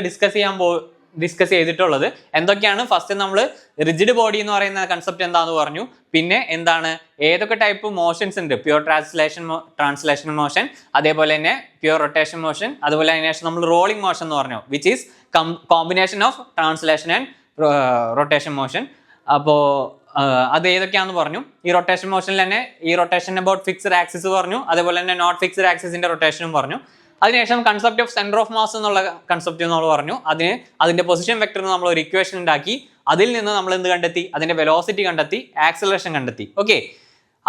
ഡിസ്കസ് ചെയ്തിട്ടുള്ളത്. എന്തൊക്കെയാണ്, ഫസ്റ്റ് നമ്മൾ റിജിഡ് ബോഡി എന്ന് പറയുന്ന കൺസെപ്റ്റ് എന്താണെന്ന് പറഞ്ഞു, പിന്നെ എന്താണ് ഏതൊക്കെ ടൈപ്പ് മോഷൻസ് ഉണ്ട്, പ്യുവർ ട്രാൻസ്ലേഷൻ മോഷൻ, അതേപോലെ തന്നെ പ്യുവർ റൊട്ടേഷൻ മോഷൻ, അതുപോലെ അതിനുശേഷം നമ്മൾ റോളിംഗ് മോഷൻ എന്ന് പറഞ്ഞു, which is combination of translation and rotation motion. അപ്പോൾ അത് ഏതൊക്കെയാണെന്ന് പറഞ്ഞു. ഈ റൊട്ടേഷൻ മോഷനിൽ തന്നെ ഈ റൊട്ടേഷൻ അബൌട്ട് ഫിക്സ്ഡ് ആക്സിസ് പറഞ്ഞു, അതേപോലെ തന്നെ നോട്ട് ഫിക്സ്ഡ് ആക്സിസിന്റെ റൊട്ടേഷനും പറഞ്ഞു. അതിനുശേഷം concept of centre of mass എന്നുള്ള കൺസെപ്റ്റ് നമ്മൾ പറഞ്ഞു. അതിന്റെ പൊസിഷൻ വെക്ടർ നമ്മൾ ഒരു ഇക്വേഷൻ ഉണ്ടാക്കി, അതിൽ നിന്ന് നമ്മൾ എന്ത് കണ്ടെത്തി, അതിന്റെ വെലോസിറ്റി കണ്ടെത്തി, ആക്സിലറേഷൻ കണ്ടെത്തി. ഓക്കെ,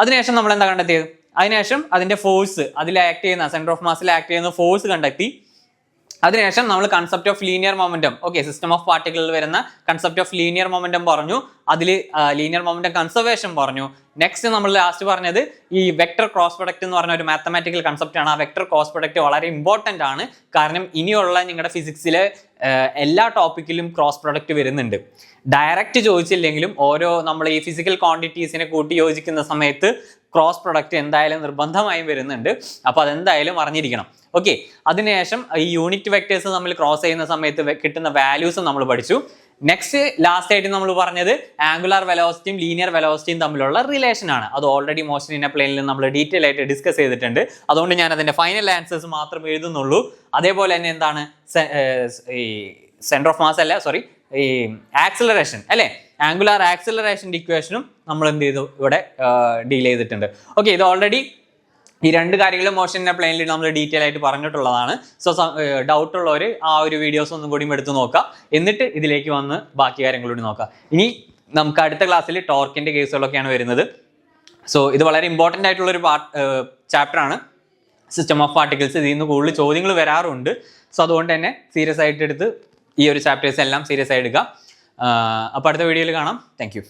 അതിനുശേഷം നമ്മൾ എന്താ കണ്ടെത്തിയത്, അതിനുശേഷം അതിന്റെ ഫോഴ്സ്, അതിൽ ആക്ട് ചെയ്യുന്ന സെന്റർ ഓഫ് മാസിൽ ആക്ട് ചെയ്യുന്ന ഫോഴ്സ് കണ്ടെത്തി. അതിനുശേഷം നമ്മൾ concept of linear momentum, okay, system of പാർട്ടിക്കിളിൽ വരുന്ന കൺസെപ്റ്റ് ഓഫ് ലീനിയർ മൊമെന്റം പറഞ്ഞു, അതിൽ ലീനിയർ മൊമെന്റം കൺസർവേഷൻ പറഞ്ഞു. നെക്സ്റ്റ് നമ്മൾ ലാസ്റ്റ് പറഞ്ഞത് ഈ വെക്ടർ ക്രോസ് പ്രൊഡക്റ്റ് എന്ന് പറഞ്ഞ ഒരു മാത്തമാറ്റിക്കൽ കൺസെപ്റ്റ് ആണ്. ആ വെക്ടർ ക്രോസ് പ്രൊഡക്റ്റ് വളരെ ഇമ്പോർട്ടൻ്റ് ആണ്, കാരണം ഇനിയുള്ള നിങ്ങളുടെ ഫിസിക്സിലെ എല്ലാ ടോപ്പിക്കിലും ക്രോസ് പ്രൊഡക്റ്റ് വരുന്നുണ്ട്. ഡയറക്റ്റ് ചോദിച്ചില്ലെങ്കിലും ഓരോ നമ്മൾ ഈ ഫിസിക്കൽ ക്വാണ്ടിറ്റീസിനെ കൂട്ടി യോജിക്കുന്ന സമയത്ത് ക്രോസ് പ്രൊഡക്റ്റ് എന്തായാലും നിർബന്ധമായും വരുന്നുണ്ട്. അപ്പോൾ അതെന്തായാലും അറിഞ്ഞിരിക്കണം. ഓക്കെ, അതിനുശേഷം ഈ യൂണിറ്റ് വെക്ടേഴ്സ് തമ്മിൽ ക്രോസ് ചെയ്യുന്ന സമയത്ത് കിട്ടുന്ന വാല്യൂസ് നമ്മൾ പഠിച്ചു. നെക്സ്റ്റ് ലാസ്റ്റ് ആയിട്ട് നമ്മൾ പറഞ്ഞത് ആംഗുലാർ വെലോസിറ്റിയും ലീനിയർ വെലോസിറ്റിയും തമ്മിലുള്ള റിലേഷൻ ആണ്. അത് ഓൾറെഡി മോഷൻ ഇൻ എ പ്ലെയിനിൽ നമ്മൾ ഡീറ്റെയിൽ ആയിട്ട് ഡിസ്കസ് ചെയ്തിട്ടുണ്ട്. അതുകൊണ്ട് ഞാൻ അതിന്റെ ഫൈനൽ ആൻസേഴ്സ് മാത്രം എഴുതുന്നുള്ളൂ. അതേപോലെ തന്നെ എന്താണ് ഈ സെന്റർ ഓഫ് മാസ് അല്ല, സോറി, ഈ ആക്സിലറേഷൻ അല്ലേ, ആംഗുലാർ ആക്സിലറേഷൻ്റെ ഇക്വേഷനും നമ്മൾ എന്ത് ചെയ്തു ഇവിടെ ഡീൽ ചെയ്തിട്ടുണ്ട്. ഓക്കെ, ഇത് ഓൾറെഡി ഈ രണ്ട് കാര്യങ്ങളും മോഷൻ ഇൻ എ പ്ലെയിനിൽ നമ്മൾ ഡീറ്റെയിൽ ആയിട്ട് പറഞ്ഞിട്ടുള്ളതാണ്. സോ ഡൗട്ട് ഉള്ളവർ ആ ഒരു വീഡിയോസ് ഒന്നും കൂടി എടുത്ത് നോക്കുക, എന്നിട്ട് ഇതിലേക്ക് വന്ന് ബാക്കി കാര്യങ്ങളൂടി നോക്കുക. ഇനി നമുക്ക് അടുത്ത ക്ലാസ്സിൽ ടോർക്കിന്റെ കേസുകളൊക്കെയാണ് വരുന്നത്. സോ ഇത് വളരെ ഇമ്പോർട്ടൻ്റ് ആയിട്ടുള്ളൊരു ചാപ്റ്റർ ആണ്, സിസ്റ്റം ഓഫ് പാർട്ടിക്കിൾസ്. ഇതിൽ നിന്ന് കൂടുതൽ ചോദ്യങ്ങൾ വരാറുണ്ട്. സോ അതുകൊണ്ട് തന്നെ സീരിയസ് ആയിട്ട് എടുത്ത് ഈ ഒരു ചാപ്റ്റേഴ്സ് എല്ലാം സീരിയസ് ആയിട്ട് എടുക്കുക. അപ്പോൾ അടുത്ത വീഡിയോയിൽ കാണാം. Thank you.